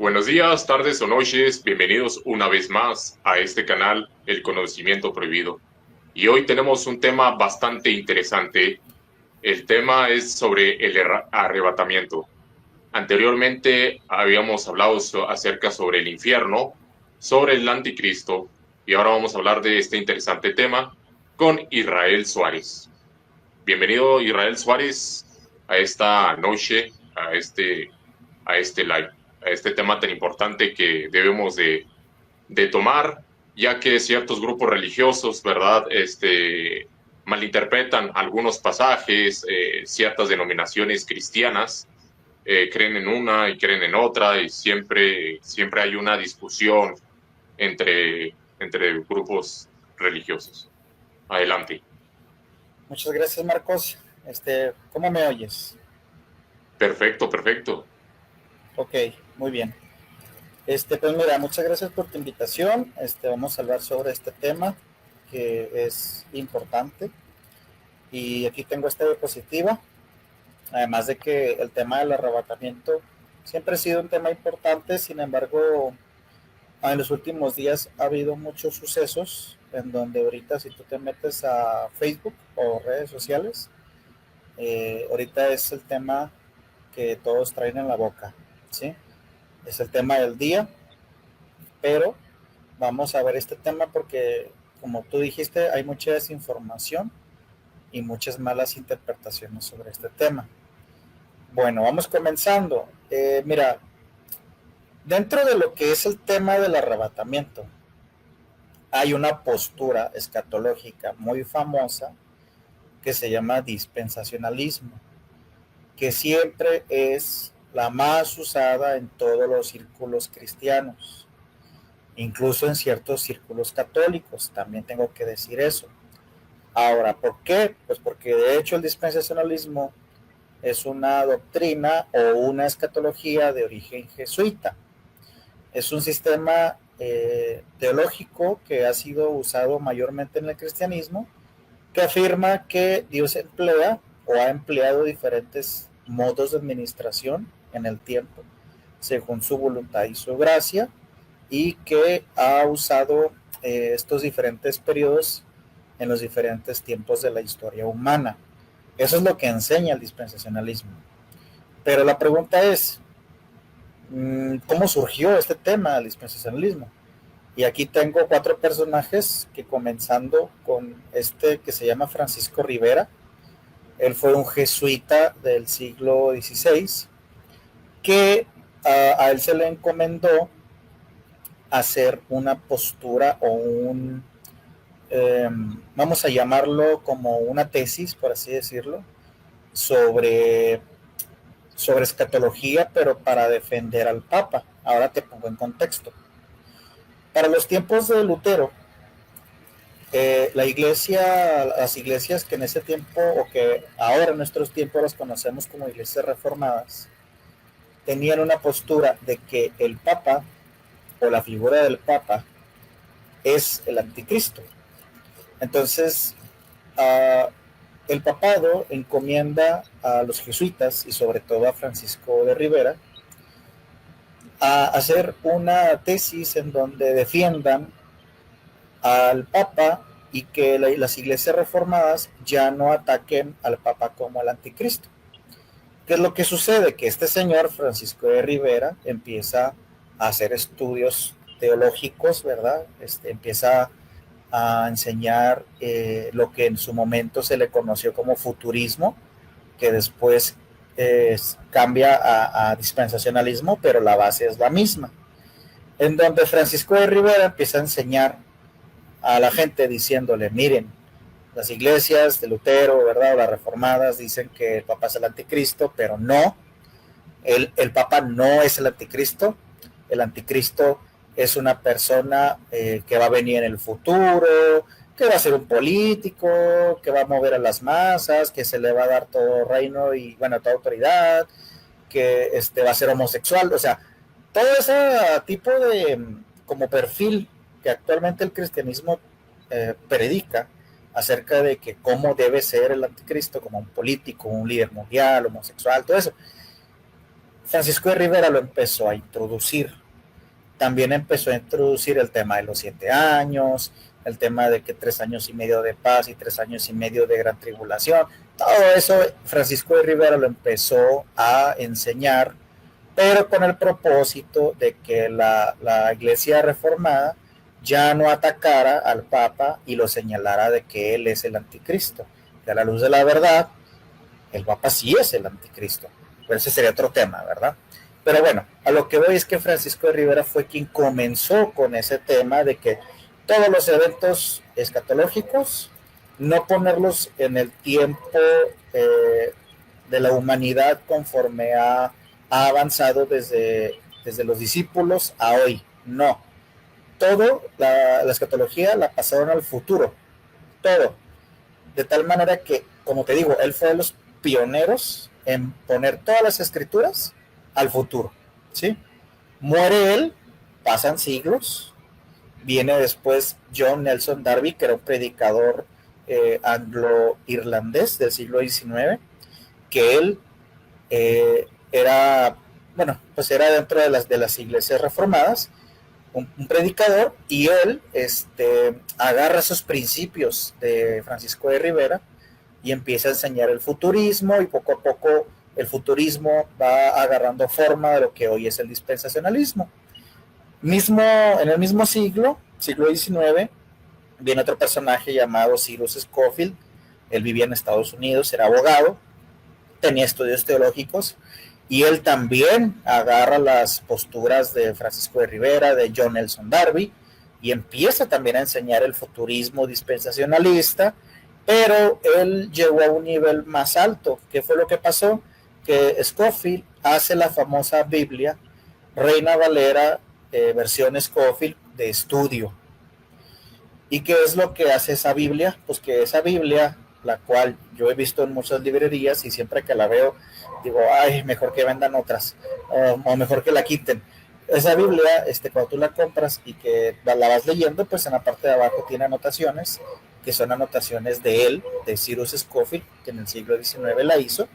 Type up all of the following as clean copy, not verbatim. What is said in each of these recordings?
Buenos días, tardes o noches, bienvenidos una vez más a este canal, El Conocimiento Prohibido. Y hoy tenemos un tema bastante interesante. El tema es sobre el arrebatamiento. Anteriormente habíamos hablado acerca sobre el infierno, sobre el anticristo, y ahora vamos a hablar de este interesante tema con Israel Suárez. Bienvenido Israel Suárez a esta noche, a este live, a este tema tan importante que debemos de tomar, ya que ciertos grupos religiosos, ¿verdad? Malinterpretan algunos pasajes, ciertas denominaciones cristianas, creen en una y creen en otra, y siempre hay una discusión entre grupos religiosos. Adelante. Muchas gracias, Marcos. ¿Cómo me oyes? Perfecto, perfecto. Ok, muy bien. Pues mira, muchas gracias por tu invitación. Vamos a hablar sobre este tema que es importante. Y aquí tengo esta diapositiva. Además de que el tema del arrebatamiento siempre ha sido un tema importante, sin embargo, en los últimos días ha habido muchos sucesos en donde ahorita si tú te metes a Facebook o redes sociales, ahorita es el tema que todos traen en la boca, ¿sí? Es el tema del día, pero vamos a ver este tema porque, como tú dijiste, hay mucha desinformación y muchas malas interpretaciones sobre este tema. Bueno, vamos comenzando. Mira, dentro de lo que es el tema del arrebatamiento, hay una postura escatológica muy famosa que se llama dispensacionalismo, que siempre es la más usada en todos los círculos cristianos, incluso en ciertos círculos católicos, también tengo que decir eso. Ahora, ¿por qué? Pues porque de hecho el dispensacionalismo es una doctrina o una escatología de origen jesuita. Es un sistema teológico que ha sido usado mayormente en el cristianismo, que afirma que Dios emplea o ha empleado diferentes modos de administración en el tiempo, según su voluntad y su gracia, y que ha usado estos diferentes periodos en los diferentes tiempos de la historia humana. Eso es lo que enseña el dispensacionalismo. Pero la pregunta es, ¿cómo surgió este tema del dispensacionalismo? Y aquí tengo 4 personajes que, comenzando con este que se llama Francisco Rivera. Él fue un jesuita del siglo XVI que a él se le encomendó hacer una postura o vamos a llamarlo como una tesis, por así decirlo, sobre, sobre escatología, pero para defender al Papa. Ahora te pongo en contexto. Para los tiempos de Lutero, la iglesia, las iglesias que en ese tiempo, o que ahora en nuestros tiempos las conocemos como iglesias reformadas, tenían una postura de que el Papa o la figura del Papa es el anticristo. Entonces, el papado encomienda a los jesuitas y sobre todo a Francisco de Rivera a hacer una tesis en donde defiendan al Papa y que las iglesias reformadas ya no ataquen al Papa como al anticristo. ¿Qué es lo que sucede? Que este señor, Francisco de Rivera, empieza a hacer estudios teológicos, ¿verdad? Empieza a enseñar lo que en su momento se le conoció como futurismo, que después cambia a dispensacionalismo, pero la base es la misma. En donde Francisco de Rivera empieza a enseñar a la gente diciéndole, miren, las iglesias de Lutero, ¿verdad? O las reformadas dicen que el Papa es el anticristo, pero no, el Papa no es el anticristo es una persona que va a venir en el futuro, que va a ser un político, que va a mover a las masas, que se le va a dar todo reino y, bueno, toda autoridad, que va a ser homosexual, o sea, todo ese tipo de como perfil que actualmente el cristianismo predica acerca de que cómo debe ser el anticristo como un político, un líder mundial, homosexual, todo eso. Francisco de Rivera lo empezó a introducir. También empezó a introducir el tema de los 7 años, el tema de que 3 años y medio de paz y 3 años y medio de gran tribulación. Todo eso Francisco de Rivera lo empezó a enseñar, pero con el propósito de que la Iglesia Reformada ya no atacara al Papa y lo señalara de que él es el anticristo. Que a la luz de la verdad, el Papa sí es el anticristo. Pero ese sería otro tema, ¿verdad? Pero bueno, a lo que voy es que Francisco de Rivera fue quien comenzó con ese tema de que todos los eventos escatológicos, no ponerlos en el tiempo de la humanidad conforme ha avanzado desde los discípulos a hoy. No. Todo, la escatología la pasaron al futuro. Todo. De tal manera que, como te digo, él fue de los pioneros en poner todas las escrituras al futuro, ¿sí? Muere él, pasan siglos, viene después John Nelson Darby, que era un predicador anglo-irlandés del siglo XIX, que él era, bueno, pues era dentro de las iglesias reformadas, un predicador, y él agarra esos principios de Francisco de Rivera y empieza a enseñar el futurismo, y poco a poco el futurismo va agarrando forma de lo que hoy es el dispensacionalismo. En el mismo siglo XIX, viene otro personaje llamado Cyrus Scofield. Él vivía en Estados Unidos, era abogado, tenía estudios teológicos, y él también agarra las posturas de Francisco de Rivera, de John Nelson Darby, y empieza también a enseñar el futurismo dispensacionalista, pero él llegó a un nivel más alto. ¿Qué fue lo que pasó? Que Scofield hace la famosa Biblia, Reina Valera, versión Scofield, de estudio. ¿Y qué es lo que hace esa Biblia? Pues que esa Biblia, la cual yo he visto en muchas librerías, y siempre que la veo digo, ay, mejor que vendan otras, o mejor que la quiten. Esa Biblia, cuando tú la compras y que la vas leyendo, pues en la parte de abajo tiene anotaciones, que son anotaciones de él, de Cyrus Scofield, que en el siglo XIX la hizo.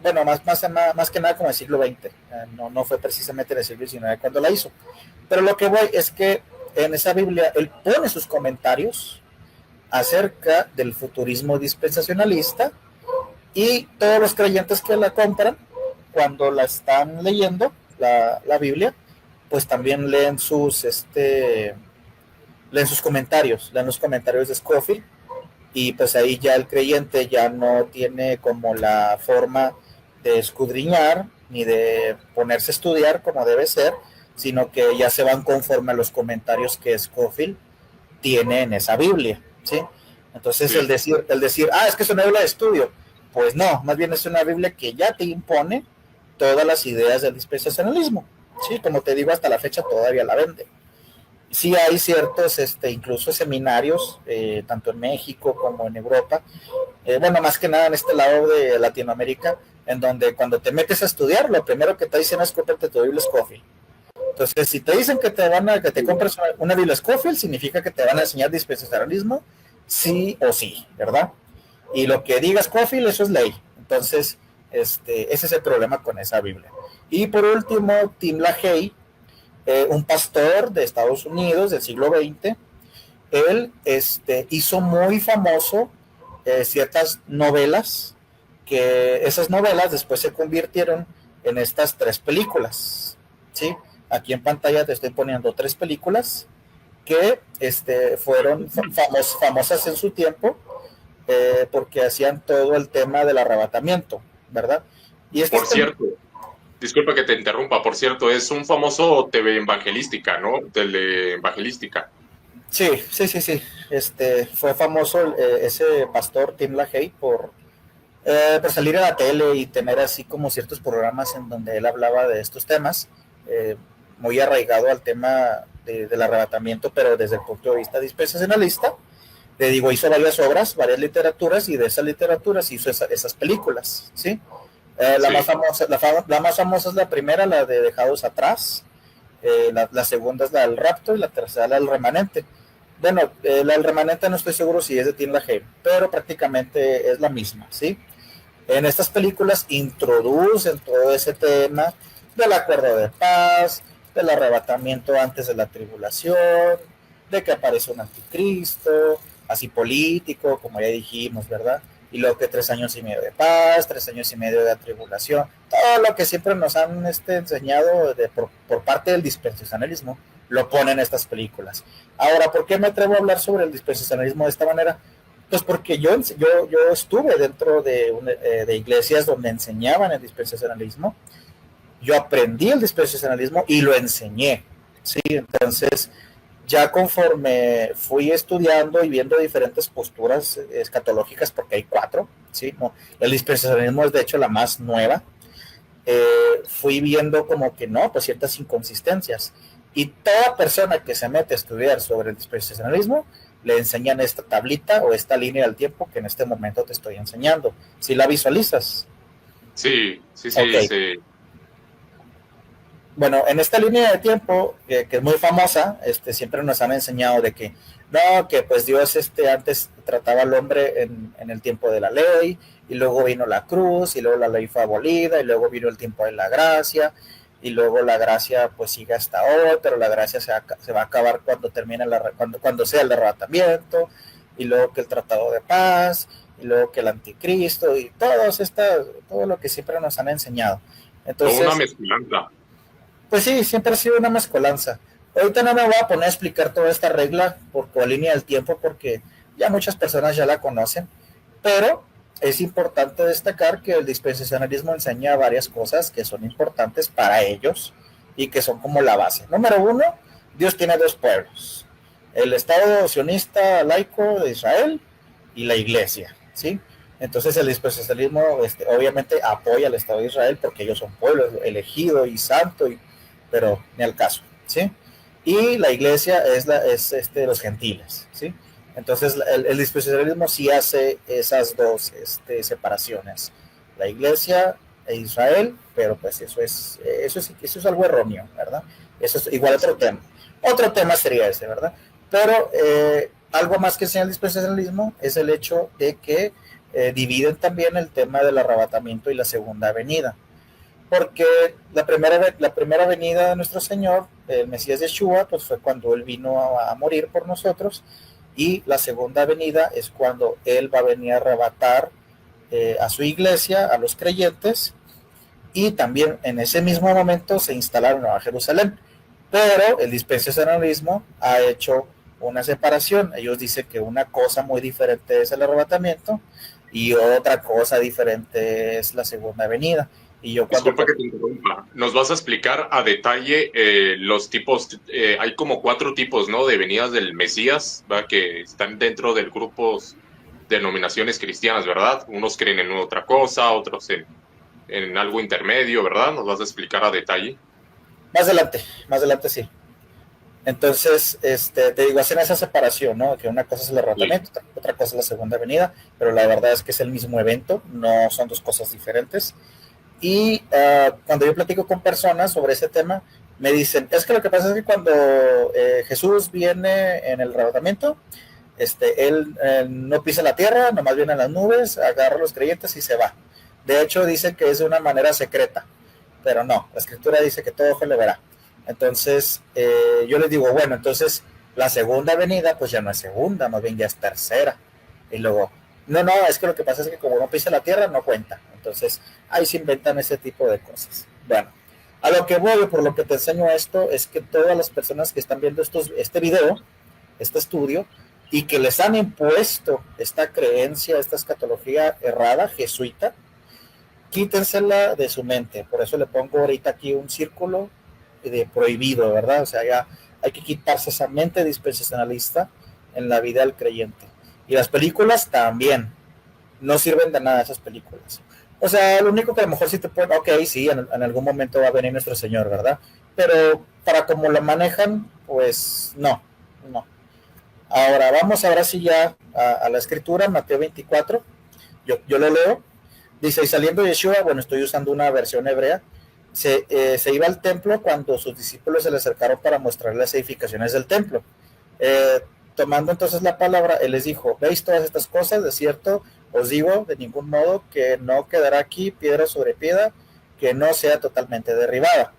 Bueno, más que nada como el siglo XX, no fue precisamente en el siglo XIX cuando la hizo. Pero lo que voy es que en esa Biblia él pone sus comentarios acerca del futurismo dispensacionalista, y todos los creyentes que la compran, cuando la están leyendo, la Biblia, pues también leen sus comentarios, leen los comentarios de Scofield, y pues ahí ya el creyente ya no tiene como la forma de escudriñar ni de ponerse a estudiar como debe ser, sino que ya se van conforme a los comentarios que Scofield tiene en esa Biblia, ¿sí? Entonces sí. el decir, es que es una Biblia de estudio, pues no, más bien es una Biblia que ya te impone todas las ideas del dispensacionalismo, ¿sí? Como te digo, hasta la fecha todavía la vende. Sí hay ciertos, incluso seminarios, tanto en México como en Europa, bueno, más que nada en este lado de Latinoamérica, en donde cuando te metes a estudiar, lo primero que te dicen es cómprate tu Biblia Scofield. Entonces, si te dicen que te compres una Biblia Scofield, significa que te van a enseñar dispensacionalismo, sí o sí, ¿verdad? Y lo que diga Scofield, eso es ley. Entonces, ese es el problema con esa Biblia. Y por último, Tim LaHaye, un pastor de Estados Unidos del siglo XX, él hizo muy famoso ciertas novelas, que esas novelas después se convirtieron en estas 3 películas, ¿sí? Aquí en pantalla te estoy poniendo 3 películas que fueron famosas en su tiempo, porque hacían todo el tema del arrebatamiento, ¿verdad? Y por cierto, disculpa que te interrumpa, por cierto, es un famoso TV evangelística, ¿no? Teleevangelística. Sí. Fue famoso ese pastor Tim LaHaye por salir a la tele y tener así como ciertos programas en donde él hablaba de estos temas, muy arraigado al tema del arrebatamiento, pero desde el punto de vista dispensacionalista. Le digo, hizo varias obras, varias literaturas, y de esas literaturas hizo esas películas, ¿sí? La más famosa es la primera, la de Dejados Atrás, la segunda es la del Rapto, y la tercera la del Remanente. Bueno, la del Remanente no estoy seguro si es de Tim LaHaye, pero prácticamente es la misma, ¿sí? En estas películas introducen todo ese tema del acuerdo de paz, del arrebatamiento antes de la tribulación, de que aparece un anticristo, así político, como ya dijimos, ¿verdad? Y luego que 3 años y medio de paz, 3 años y medio de tribulación, todo lo que siempre nos han enseñado por parte del dispensacionalismo, lo ponen estas películas. Ahora, ¿por qué me atrevo a hablar sobre el dispensacionalismo de esta manera? Pues porque yo estuve dentro de iglesias donde enseñaban el dispensacionalismo, yo aprendí el dispensacionalismo y lo enseñé, ¿sí? Entonces, ya conforme fui estudiando y viendo diferentes posturas escatológicas, porque hay 4, ¿sí? No, el dispensacionalismo es de hecho la más nueva, fui viendo como que no, pues ciertas inconsistencias. Y toda persona que se mete a estudiar sobre el dispensacionalismo, le enseñan esta tablita o esta línea del tiempo que en este momento te estoy enseñando. ¿Sí la visualizas? Sí, sí, sí, Okay. sí. Bueno, en esta línea de tiempo, que es muy famosa, siempre nos han enseñado de que no, que pues Dios antes trataba al hombre en el tiempo de la ley, y luego vino la cruz, y luego la ley fue abolida, y luego vino el tiempo de la gracia, y luego la gracia pues sigue hasta hoy, pero la gracia se va a acabar cuando termine cuando sea el arrebatamiento, y luego que el tratado de paz, y luego que el anticristo, y todo lo que siempre nos han enseñado. Toda una Entonces, mezcolanza. pues sí, siempre ha sido una mezcolanza. Ahorita no me voy a poner a explicar toda esta regla por línea del tiempo, porque ya muchas personas ya la conocen, pero es importante destacar que el dispensacionalismo enseña varias cosas que son importantes para ellos y que son como la base. Número 1, Dios tiene 2 pueblos: el Estado sionista laico de Israel y la Iglesia, ¿sí? Entonces el dispensacionalismo obviamente apoya al Estado de Israel porque ellos son pueblo elegido y santo, pero ni al caso, ¿sí? Y la Iglesia es de los gentiles, ¿sí? Entonces el dispensacionalismo sí hace esas dos separaciones, la Iglesia e Israel, pero pues eso es algo erróneo, ¿verdad? Eso es igual otro tema sería ese, ¿verdad? Pero algo más que enseña el dispensacionalismo es el hecho de que dividen también el tema del arrebatamiento y la segunda venida, porque la primera venida de nuestro Señor, el Mesías Yeshua, pues fue cuando Él vino a morir por nosotros, y la segunda venida es cuando Él va a venir a arrebatar a su iglesia, a los creyentes, y también en ese mismo momento se instalaron en Nueva Jerusalén. Pero el dispensacionalismo ha hecho una separación. Ellos dicen que una cosa muy diferente es el arrebatamiento y otra cosa diferente es la segunda venida. Y yo Disculpa que te interrumpa. Nos vas a explicar a detalle los tipos. Hay como 4 tipos, ¿no? De venidas del Mesías, ¿va? Que están dentro del grupo denominaciones cristianas, ¿verdad? Unos creen en otra cosa, otros en algo intermedio, ¿verdad? Nos vas a explicar a detalle. Más adelante sí. Entonces, te digo, hacen esa separación, ¿no? Que una cosa es el arrebatamiento, sí, otra cosa es la segunda venida, pero la verdad es que es el mismo evento, no son 2 cosas diferentes. Y cuando yo platico con personas sobre ese tema, me dicen, es que lo que pasa es que cuando Jesús viene en el arrebatamiento, él no pisa la tierra, nomás viene en las nubes, agarra a los creyentes y se va. De hecho, dice que es de una manera secreta, pero no, la escritura dice que todo ojo le verá. Entonces, yo les digo, bueno, entonces la segunda venida, pues ya no es segunda, más bien ya es tercera. Y luego, no, es que lo que pasa es que como no pisa la tierra, no cuenta. Entonces, ahí se inventan ese tipo de cosas. Bueno, a lo que voy, por lo que te enseño esto, es que todas las personas que están viendo este video, este estudio, y que les han impuesto esta creencia, esta escatología errada, jesuita, quítensela de su mente. Por eso le pongo ahorita aquí un círculo de prohibido, ¿verdad? O sea, ya hay que quitarse esa mente dispensacionalista en la vida del creyente. Y las películas también no sirven de nada esas películas. O sea, lo único que a lo mejor sí te puede, ok, sí, en algún momento va a venir nuestro Señor, ¿verdad? Pero para como lo manejan, pues no. Ahora sí ya a la escritura, Mateo 24, yo lo leo. Dice, y saliendo Yeshua, bueno, estoy usando una versión hebrea, se iba al templo cuando sus discípulos se le acercaron para mostrarle las edificaciones del templo. Tomando entonces la palabra, él les dijo, ¿veis todas estas cosas? De cierto, os digo de ningún modo que no quedará aquí piedra sobre piedra que no sea totalmente derribada.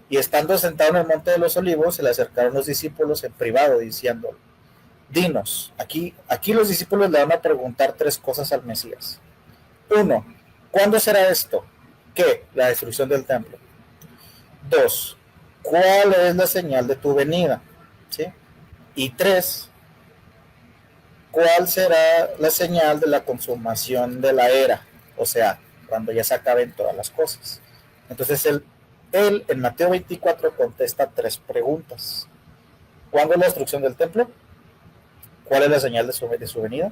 Y estando sentado en el monte de los olivos, se le acercaron los discípulos en privado, diciendo, dinos, aquí los discípulos le van a preguntar 3 cosas al Mesías. 1, ¿cuándo será esto? ¿Qué? La destrucción del templo. 2, ¿cuál es la señal de tu venida? ¿Sí? Y 3, ¿cuál será la señal de la consumación de la era? O sea, cuando ya se acaben todas las cosas. Entonces él en Mateo 24 contesta 3 preguntas. ¿Cuándo es la destrucción del templo? ¿Cuál es la señal de su venida?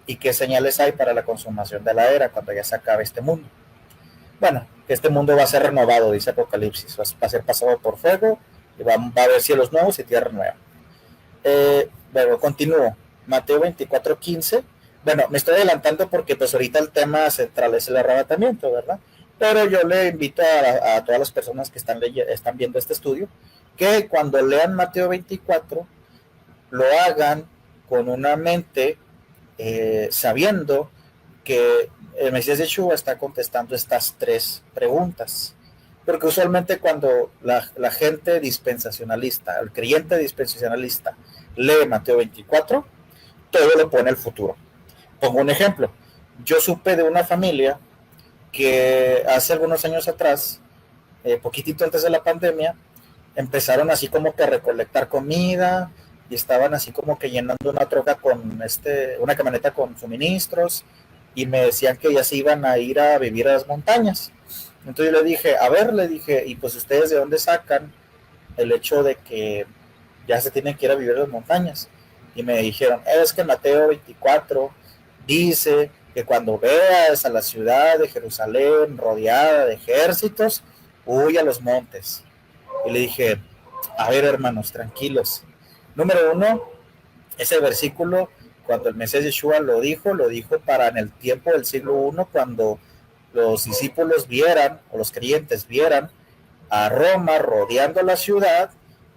¿Y qué señales hay para la consumación de la era cuando ya se acabe este mundo? Bueno, que este mundo va a ser renovado, dice Apocalipsis, va a ser pasado por fuego y va a haber cielos nuevos y tierra nueva. Bueno, continúo. Mateo 24:15. Bueno, me estoy adelantando porque pues ahorita el tema central es el arrebatamiento, ¿verdad? Pero yo le invito a todas las personas que están viendo este estudio que cuando lean Mateo 24 lo hagan con una mente sabiendo que el Mesías Yeshua está contestando estas 3 preguntas. Porque usualmente cuando la gente dispensacionalista, el creyente dispensacionalista, lee Mateo 24, todo le pone el futuro. Pongo un ejemplo. Yo supe de una familia que hace algunos años atrás, poquitito antes de la pandemia, empezaron así como que a recolectar comida y estaban así como que llenando una troca con una camioneta con suministros y me decían que ya se iban a ir a vivir a las montañas. Entonces yo le dije, y pues ustedes de dónde sacan el hecho de que ya se tienen que ir a vivir a las montañas. Y me dijeron, es que Mateo 24 dice que cuando veas a la ciudad de Jerusalén rodeada de ejércitos, huye a los montes. Y le dije, a ver hermanos, tranquilos. Número 1, ese versículo, cuando el Mesías Yeshua lo dijo para en el tiempo del siglo I, cuando los discípulos vieran, o los creyentes vieran, a Roma rodeando la ciudad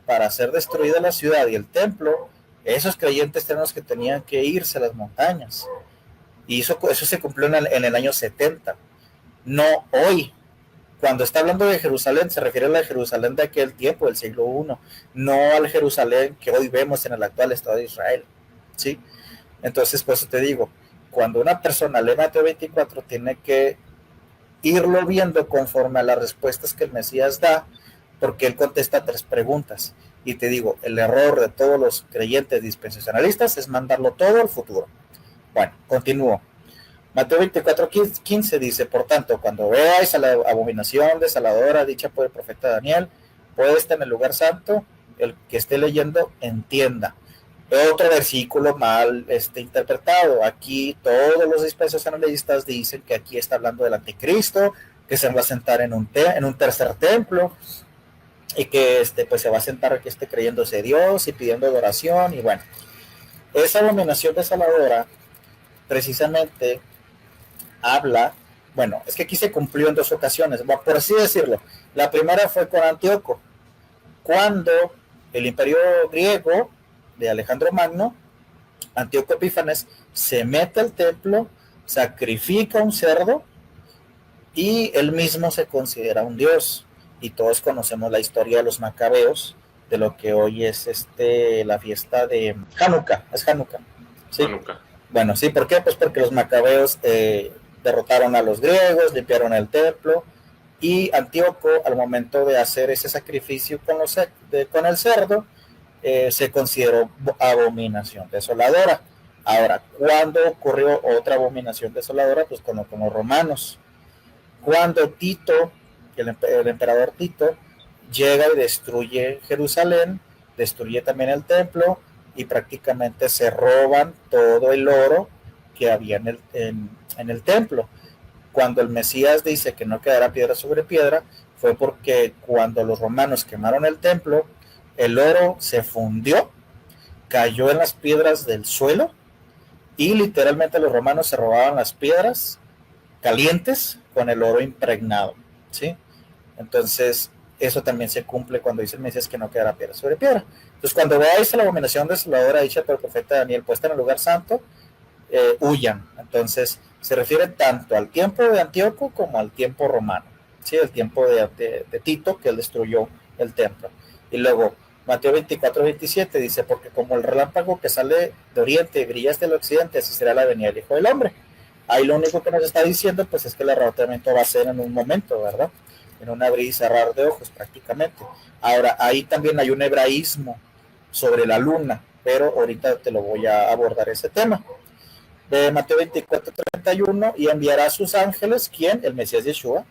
para hacer destruida la ciudad y el templo. Esos creyentes eran los que tenían que irse a las montañas. Y eso se cumplió en el año 70. No hoy. Cuando está hablando de Jerusalén, se refiere a la Jerusalén de aquel tiempo, del siglo I, no al Jerusalén que hoy vemos en el actual Estado de Israel. ¿Sí? Entonces, por eso te digo, cuando una persona lee Mateo 24, tiene que irlo viendo conforme a las respuestas que el Mesías da, porque él contesta 3 preguntas. Y te digo, el error de todos los creyentes dispensacionalistas es mandarlo todo al futuro. Bueno, continúo. Mateo 24:15 dice, por tanto, cuando veáis a la abominación desoladora dicha por el profeta Daniel, puesta en el lugar santo, el que esté leyendo entienda. Otro versículo mal interpretado. Aquí todos los dispensacionalistas dicen que aquí está hablando del anticristo, que se va a sentar en un tercer templo, y que pues se va a sentar aquí creyéndose Dios y pidiendo adoración. Y bueno, esa abominación desoladora precisamente habla, bueno, es que aquí se cumplió en 2 ocasiones, por así decirlo. La primera fue con Antíoco, cuando el imperio griego de Alejandro Magno, Antíoco Epífanes, se mete al templo, sacrifica un cerdo y él mismo se considera un dios. Y todos conocemos la historia de los macabeos, de lo que hoy es la fiesta de Hanukkah. Es Hanukkah, ¿sí? Hanukkah. Bueno, sí, ¿por qué? Pues porque los macabeos derrotaron a los griegos, limpiaron el templo, y Antíoco, al momento de hacer ese sacrificio con el cerdo, se consideró abominación desoladora. Ahora, ¿cuándo ocurrió otra abominación desoladora? Pues con los romanos. Cuando Tito, el emperador Tito, llega y destruye Jerusalén, destruye también el templo, y prácticamente se roban todo el oro que había en el templo. Cuando el Mesías dice que no quedará piedra sobre piedra, fue porque cuando los romanos quemaron el templo, el oro se fundió, cayó en las piedras del suelo, y literalmente los romanos se robaban las piedras calientes con el oro impregnado, ¿sí? Entonces, eso también se cumple cuando dice el Mesías que no quedará piedra sobre piedra. Entonces, cuando veáis la abominación desoladora dicha por el profeta Daniel puesta en el lugar santo, huyan. Entonces, se refiere tanto al tiempo de Antíoco como al tiempo romano, ¿sí? El tiempo de Tito, que él destruyó el templo. Y luego, Mateo 24-27 dice, porque como el relámpago que sale de oriente y brilla hasta el occidente, así será la venida del Hijo del Hombre. Ahí lo único que nos está diciendo, pues es que el arrebatamiento va a ser en un momento, ¿verdad? En un abrir y cerrar de ojos prácticamente. Ahora, ahí también hay un hebraísmo sobre la luna, pero ahorita te lo voy a abordar ese tema. De Mateo 24-31, y enviará a sus ángeles, ¿quién? El Mesías Yeshua,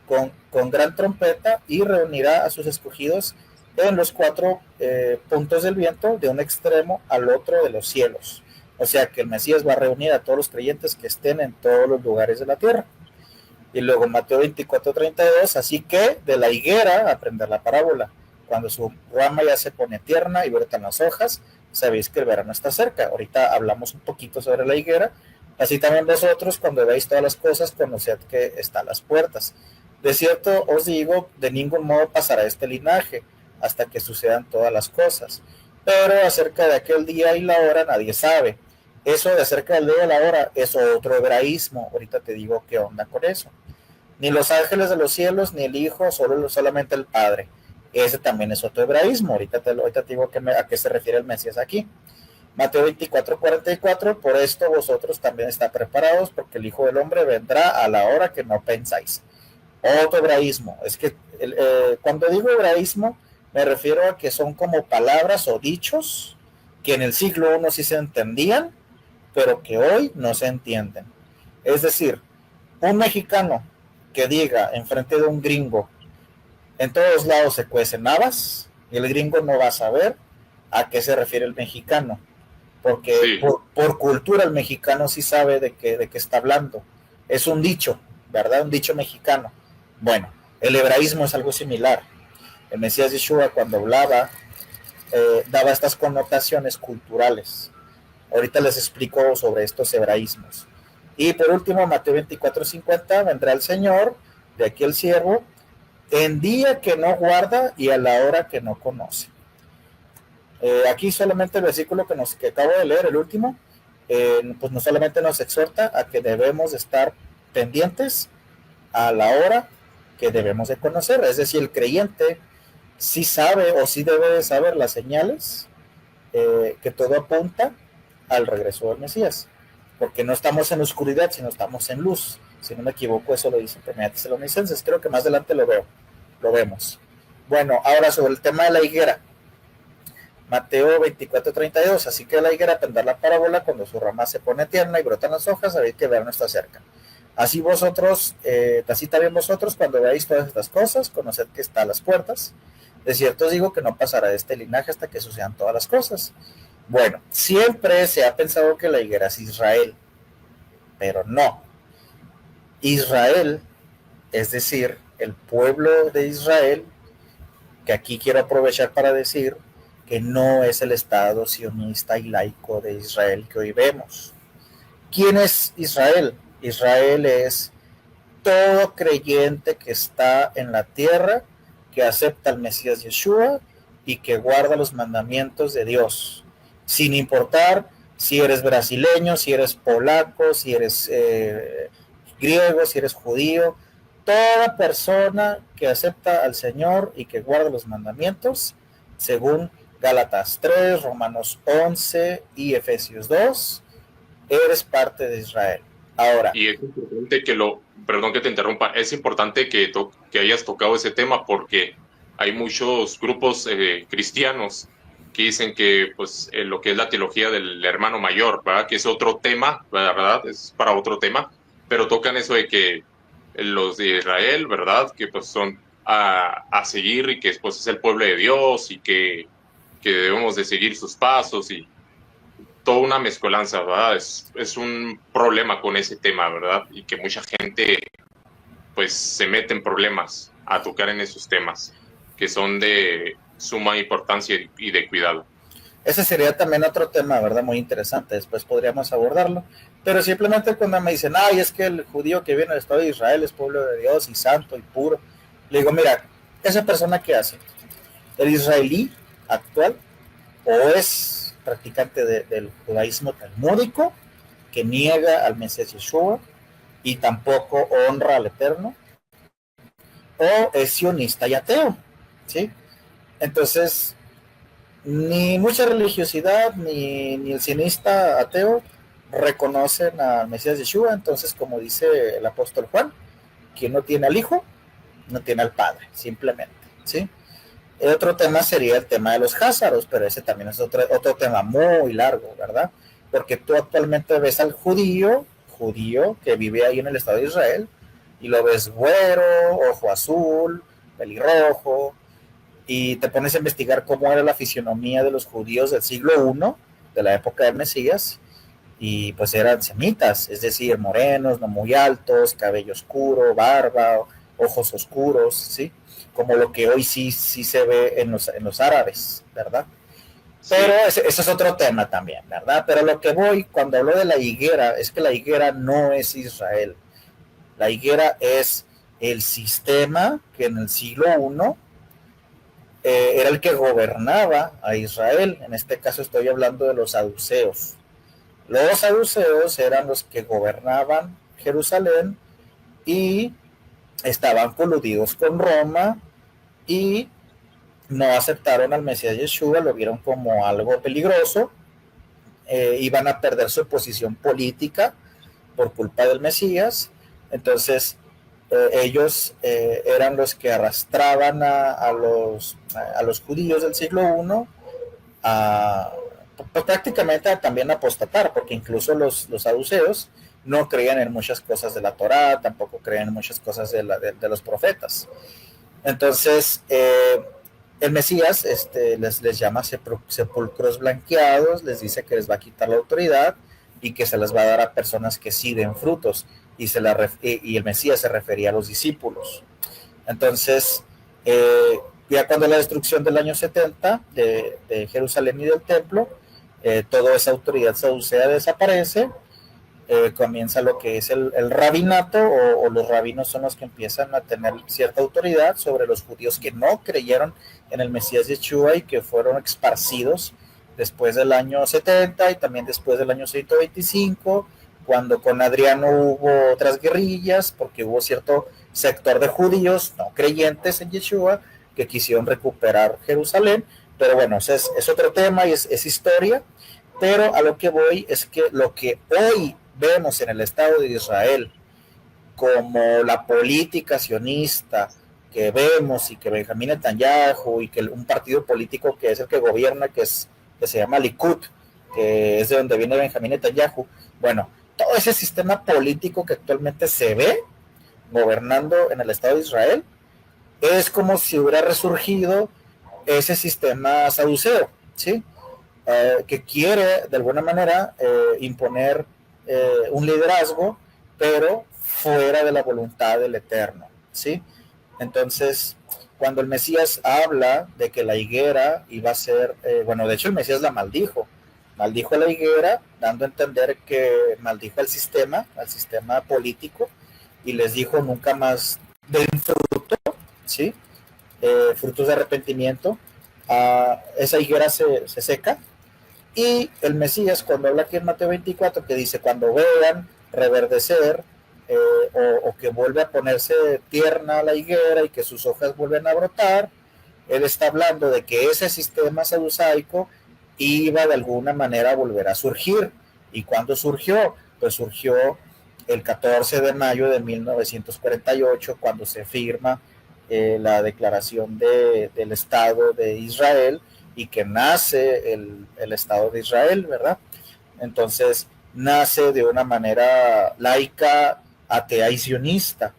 con gran trompeta, y reunirá a sus escogidos en los cuatro puntos del viento, de un extremo al otro de los cielos. O sea que el Mesías va a reunir a todos los creyentes que estén en todos los lugares de la tierra. Y luego Mateo 24-32, así que de la higuera, aprender la parábola, cuando su rama ya se pone tierna y brotan las hojas, sabéis que el verano está cerca. Ahorita hablamos un poquito sobre la higuera. Así también vosotros, cuando veáis todas las cosas, conoced que está a las puertas. De cierto os digo, de ningún modo pasará este linaje hasta que sucedan todas las cosas. Pero acerca de aquel día y la hora nadie sabe. Eso de acerca del día y la hora es otro hebraísmo. Ahorita te digo qué onda con eso. Ni los ángeles de los cielos, ni el Hijo, solamente el Padre. Ese también es otro hebraísmo. Ahorita te digo a qué se refiere el Mesías aquí. Mateo 24-44, por esto vosotros también estáis preparados, porque el Hijo del Hombre vendrá a la hora que no pensáis. Otro hebraísmo. Es que cuando digo hebraísmo, me refiero a que son como palabras o dichos que en el siglo I sí se entendían, pero que hoy no se entienden. Es decir, un mexicano que diga enfrente de un gringo, en todos lados se cuecen habas, y el gringo no va a saber a qué se refiere el mexicano, porque sí, por cultura el mexicano sí sabe de qué está hablando. Es un dicho, ¿verdad? Un dicho mexicano. Bueno, el hebraísmo es algo similar. El Mesías Yeshua, cuando hablaba, daba estas connotaciones culturales. Ahorita les explico sobre estos hebraísmos. Y por último, Mateo 24-50, vendrá el Señor, de aquí el siervo, en día que no guarda y a la hora que no conoce. Aquí solamente el versículo que acabo de leer, el último, pues no solamente nos exhorta a que debemos estar pendientes a la hora que debemos de conocer. Es decir, el creyente sí sabe o sí debe de saber las señales que todo apunta al regreso del Mesías, porque no estamos en oscuridad, sino estamos en luz. Si no me equivoco, eso lo dice en 1 Tesalonicenses. Creo que más adelante lo vemos. Bueno, ahora sobre el tema de la higuera. Mateo 24-32, así que la higuera tendrá la parábola, cuando su rama se pone tierna y brotan las hojas, sabéis que el verano está cerca. Así también vosotros, cuando veáis todas estas cosas, conoced que está a las puertas. De cierto os digo que no pasará de este linaje hasta que sucedan todas las cosas. Bueno, siempre se ha pensado que la higuera es Israel, pero no. Israel, es decir, el pueblo de Israel, que aquí quiero aprovechar para decir que no es el Estado sionista y laico de Israel que hoy vemos. ¿Quién es Israel? Israel es todo creyente que está en la tierra, que acepta al Mesías Yeshua y que guarda los mandamientos de Dios, sin importar si eres brasileño, si eres polaco, si eres griego, si eres judío. Toda persona que acepta al Señor y que guarda los mandamientos, según Gálatas 3, Romanos 11 y Efesios 2, eres parte de Israel. Ahora, y es importante perdón que te interrumpa, es importante que hayas tocado ese tema, porque hay muchos grupos cristianos que dicen que pues lo que es la teología del hermano mayor, ¿verdad? Que es otro tema, ¿verdad? Es para otro tema, pero tocan eso de que los de Israel, ¿verdad? Que pues son a seguir, y que pues es el pueblo de Dios, y que debemos de seguir sus pasos, y toda una mezcolanza, ¿verdad? Es un problema con ese tema, ¿verdad? Y que mucha gente pues se mete en problemas a tocar en esos temas que son de suma importancia y de cuidado. Ese sería también otro tema, ¿verdad? Muy interesante, después podríamos abordarlo, pero simplemente cuando me dicen, ay, es que el judío que viene del Estado de Israel es pueblo de Dios y santo y puro, le digo, mira, ¿esa persona qué hace? ¿El israelí actual o es practicante del judaísmo talmúdico, que niega al Mesías Yeshua y tampoco honra al Eterno, o es sionista y ateo, ¿sí? Entonces, ni mucha religiosidad, ni el sionista ateo reconocen al Mesías Yeshua. Entonces, como dice el apóstol Juan, quien no tiene al Hijo, no tiene al Padre, simplemente, ¿sí? El otro tema sería el tema de los házaros, pero ese también es otro tema muy largo, ¿verdad? Porque tú actualmente ves al judío que vive ahí en el Estado de Israel, y lo ves güero, ojo azul, pelirrojo, y te pones a investigar cómo era la fisionomía de los judíos del siglo I, de la época del Mesías, y pues eran semitas, es decir, morenos, no muy altos, cabello oscuro, barba, ojos oscuros, ¿sí? Como lo que hoy sí se ve en los árabes, ¿verdad? Pero sí, ese es otro tema también, ¿verdad? Pero lo que voy, cuando hablo de la higuera, es que la higuera no es Israel. La higuera es el sistema que en el siglo I era el que gobernaba a Israel. En este caso estoy hablando de los saduceos. Los saduceos eran los que gobernaban Jerusalén y estaban coludidos con Roma y no aceptaron al Mesías Yeshua, lo vieron como algo peligroso, iban a perder su posición política por culpa del Mesías. Entonces ellos eran los que arrastraban a los judíos del siglo I pues prácticamente también apostatar, porque incluso los saduceos no creían en muchas cosas de la Torá, tampoco creían en muchas cosas de los profetas. Entonces el Mesías les llama sepulcros blanqueados, les dice que les va a quitar la autoridad y que se las va a dar a personas que sí den frutos, y el Mesías se refería a los discípulos. Entonces ya cuando la destrucción del año 70 de Jerusalén y del templo, toda esa autoridad saducea desaparece, comienza lo que es el rabinato, o los rabinos son los que empiezan a tener cierta autoridad sobre los judíos que no creyeron en el Mesías Yeshua y que fueron esparcidos después del año 70 y también después del año 125, cuando con Adriano hubo otras guerrillas, porque hubo cierto sector de judíos no creyentes en Yeshua que quisieron recuperar Jerusalén. Pero bueno, es otro tema y es historia. Pero a lo que voy es que lo que hoy vemos en el Estado de Israel como la política sionista que vemos, y que Benjamín Netanyahu y que un partido político que es el que gobierna, que se llama Likud, que es de donde viene Benjamín Netanyahu, bueno, todo ese sistema político que actualmente se ve gobernando en el Estado de Israel es como si hubiera resurgido ese sistema saduceo, ¿sí? Que quiere de alguna manera imponer un liderazgo, pero fuera de la voluntad del Eterno, ¿sí? Entonces, cuando el Mesías habla de que la higuera iba a ser, bueno, de hecho el Mesías la maldijo a la higuera, dando a entender que maldijo al sistema político, y les dijo: nunca más den fruto, ¿sí? Frutos de arrepentimiento. Esa higuera se seca. Y el Mesías, cuando habla aquí en Mateo 24, que dice: cuando vean reverdecer o que vuelve a ponerse tierna la higuera y que sus hojas vuelven a brotar, él está hablando de que ese sistema saducaico iba de alguna manera a volver a surgir. ¿Y cuándo surgió? Pues surgió el 14 de mayo de 1948, cuando se firma la declaración del Estado de Israel, y que nace el Estado de Israel, ¿verdad? Entonces nace de una manera laica, atea y sionista,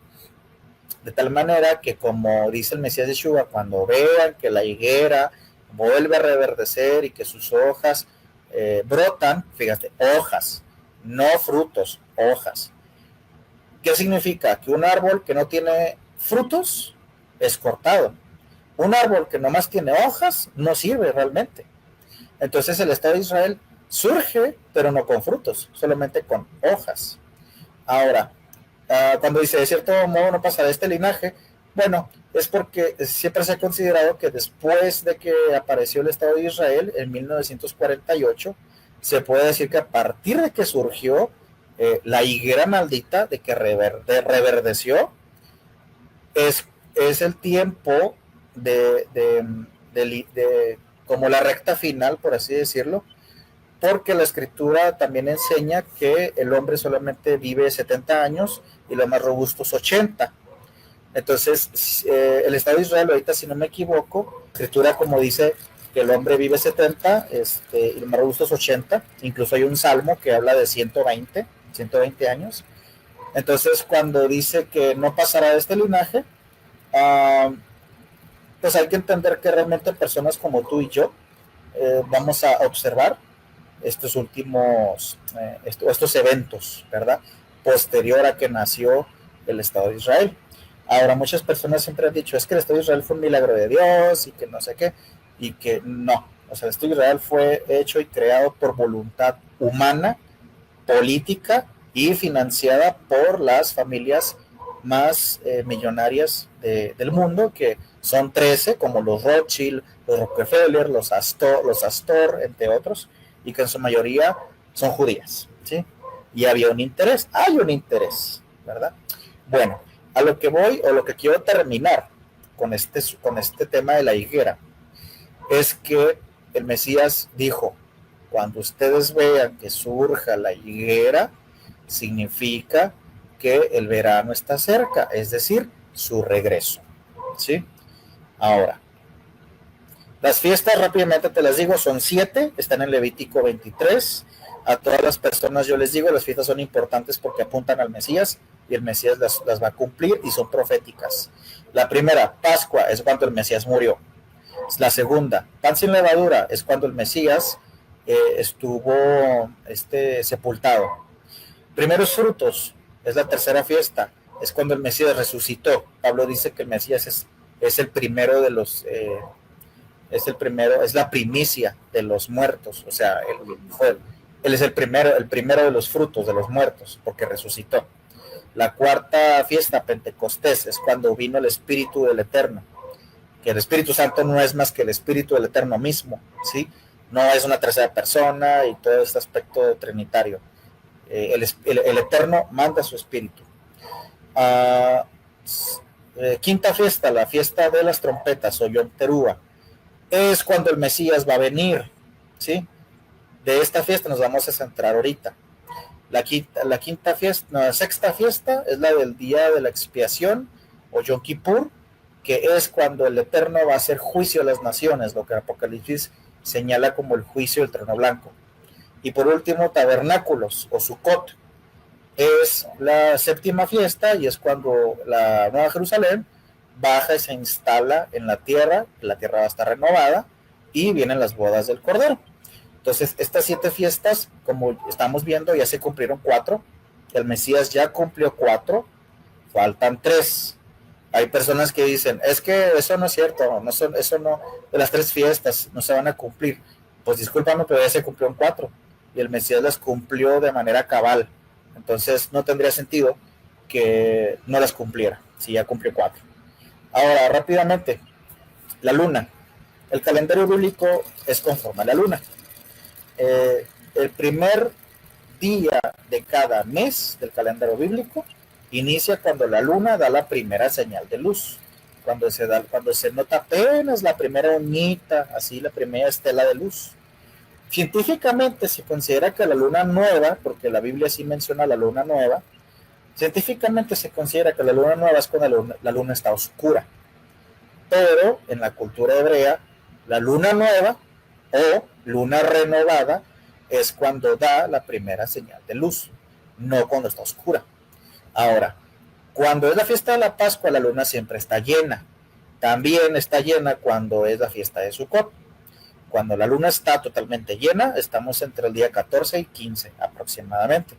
de tal manera que, como dice el Mesías Yeshua, cuando vean que la higuera vuelve a reverdecer y que sus hojas brotan, fíjate, hojas, no frutos, hojas. ¿Qué significa? Que un árbol que no tiene frutos es cortado. Un árbol que nomás tiene hojas no sirve realmente. Entonces el Estado de Israel surge, pero no con frutos, solamente con hojas. Ahora, cuando dice: de cierto modo no pasará este linaje, bueno, es porque siempre se ha considerado que después de que apareció el Estado de Israel en 1948, se puede decir que a partir de que surgió la higuera maldita de que reverdeció es el tiempo de como la recta final, por así decirlo, porque la escritura también enseña que el hombre solamente vive 70 años y los más robustos 80. Entonces, el Estado de Israel ahorita, si no me equivoco, la escritura como dice que el hombre vive 70 y los más robustos 80, incluso hay un salmo que habla de 120 años. Entonces, cuando dice que no pasará de este linaje, pues hay que entender que realmente personas como tú y yo vamos a observar estos últimos, estos eventos, ¿verdad? Posterior a que nació el Estado de Israel. Ahora, muchas personas siempre han dicho, es que el Estado de Israel fue un milagro de Dios y que no sé qué, y que no. O sea, el Estado de Israel fue hecho y creado por voluntad humana, política y financiada por las familias más millonarias del mundo, que son 13, como los Rothschild, los Rockefeller, los Astor, entre otros, y que en su mayoría son judías, ¿sí? Y había un interés, hay un interés, ¿verdad? Bueno, a lo que voy, o lo que quiero terminar con este tema de la higuera, es que el Mesías dijo, cuando ustedes vean que surja la higuera, significa que el verano está cerca, es decir, su regreso, ¿sí? Ahora, las fiestas, rápidamente te las digo, son 7, están en Levítico 23. A todas las personas yo les digo, las fiestas son importantes porque apuntan al Mesías y el Mesías las va a cumplir y son proféticas. La primera, Pascua, es cuando el Mesías murió. La segunda, Pan sin levadura, es cuando el Mesías estuvo sepultado. Primeros frutos, es la tercera fiesta, es cuando el Mesías resucitó. Pablo dice que el Mesías es el primero de los... es la primicia de los muertos, o sea, él es el primero de los frutos de los muertos, porque resucitó. La cuarta fiesta, Pentecostés, es cuando vino el Espíritu del Eterno, que el Espíritu Santo no es más que el Espíritu del Eterno mismo, ¿sí? No es una tercera persona y todo este aspecto trinitario. El Eterno manda su Espíritu. Quinta fiesta, la fiesta de las trompetas, o Yom Teruah, es cuando el Mesías va a venir, ¿sí? De esta fiesta nos vamos a centrar ahorita. La sexta fiesta es la del día de la expiación, o Yom Kippur, que es cuando el Eterno va a hacer juicio a las naciones, lo que Apocalipsis señala como el juicio del trono blanco. Y por último, Tabernáculos, o Sukkot, es la séptima fiesta y es cuando la Nueva Jerusalén baja y se instala en la tierra va a estar renovada y vienen las bodas del Cordero. Entonces, estas 7 fiestas, como estamos viendo, ya se cumplieron 4, el Mesías ya cumplió 4, faltan 3. Hay personas que dicen, es que eso no es cierto, eso no, de las 3 fiestas no se van a cumplir. Pues discúlpame, pero ya se cumplió en 4 y el Mesías las cumplió de manera cabal. Entonces no tendría sentido que no las cumpliera, si ya cumplió 4. Ahora, rápidamente, la luna. El calendario bíblico es conforme a la luna. El primer día de cada mes del calendario bíblico inicia cuando la luna da la primera señal de luz, cuando se nota apenas la primera uñita, así la primera estela de luz. Científicamente se considera que la luna nueva, porque la Biblia sí menciona la luna nueva, científicamente se considera que la luna nueva es cuando la luna está oscura. Pero en la cultura hebrea, la luna nueva o luna renovada es cuando da la primera señal de luz, no cuando está oscura. Ahora, cuando es la fiesta de la Pascua, la luna siempre está llena. También está llena cuando es la fiesta de Sukkot. Cuando la luna está totalmente llena, estamos entre el día 14 y 15 aproximadamente.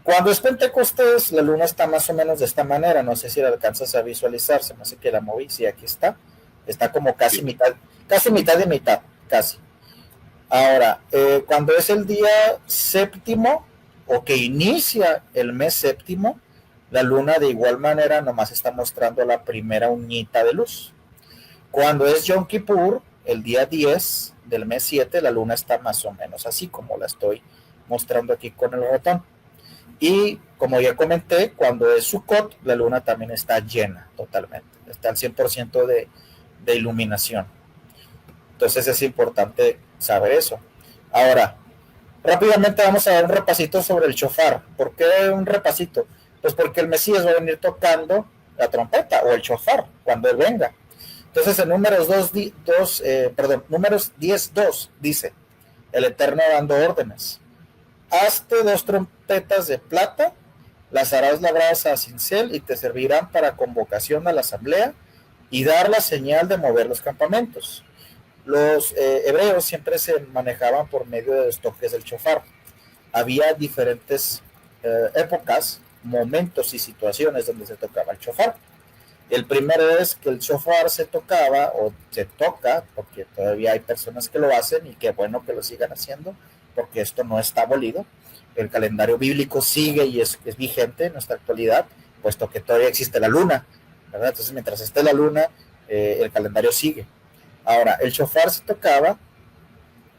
Cuando es Pentecostés, la luna está más o menos de esta manera. No sé si la alcanzas a visualizar, se me hace que la moví. Sí, aquí está. Está como casi mitad de mitad, casi. Ahora, cuando es el día séptimo, o que inicia el mes séptimo, la luna de igual manera nomás está mostrando la primera uñita de luz. Cuando es Yom Kippur, el día 10 del mes 7, la luna está más o menos así como la estoy mostrando aquí con el ratón. Y como ya comenté, cuando es Sukkot, la luna también está llena totalmente, está al 100% de iluminación. Entonces es importante saber eso. Ahora, rápidamente vamos a dar un repasito sobre el shofar. ¿Por qué un repasito? Pues porque el Mesías va a venir tocando la trompeta o el shofar cuando él venga. Entonces en números 10:2 dice, el Eterno dando órdenes. Hazte 2 trompetas de plata, las harás labradas a cincel y te servirán para convocación a la asamblea y dar la señal de mover los campamentos. Los hebreos siempre se manejaban por medio de los toques del shofar. Había diferentes épocas, momentos y situaciones donde se tocaba el shofar. El primero es que el shofar se tocaba o se toca, porque todavía hay personas que lo hacen y qué bueno que lo sigan haciendo, porque esto no está abolido. El calendario bíblico sigue y es vigente en nuestra actualidad, puesto que todavía existe la luna, ¿verdad? Entonces, mientras esté la luna, el calendario sigue. Ahora, el shofar se tocaba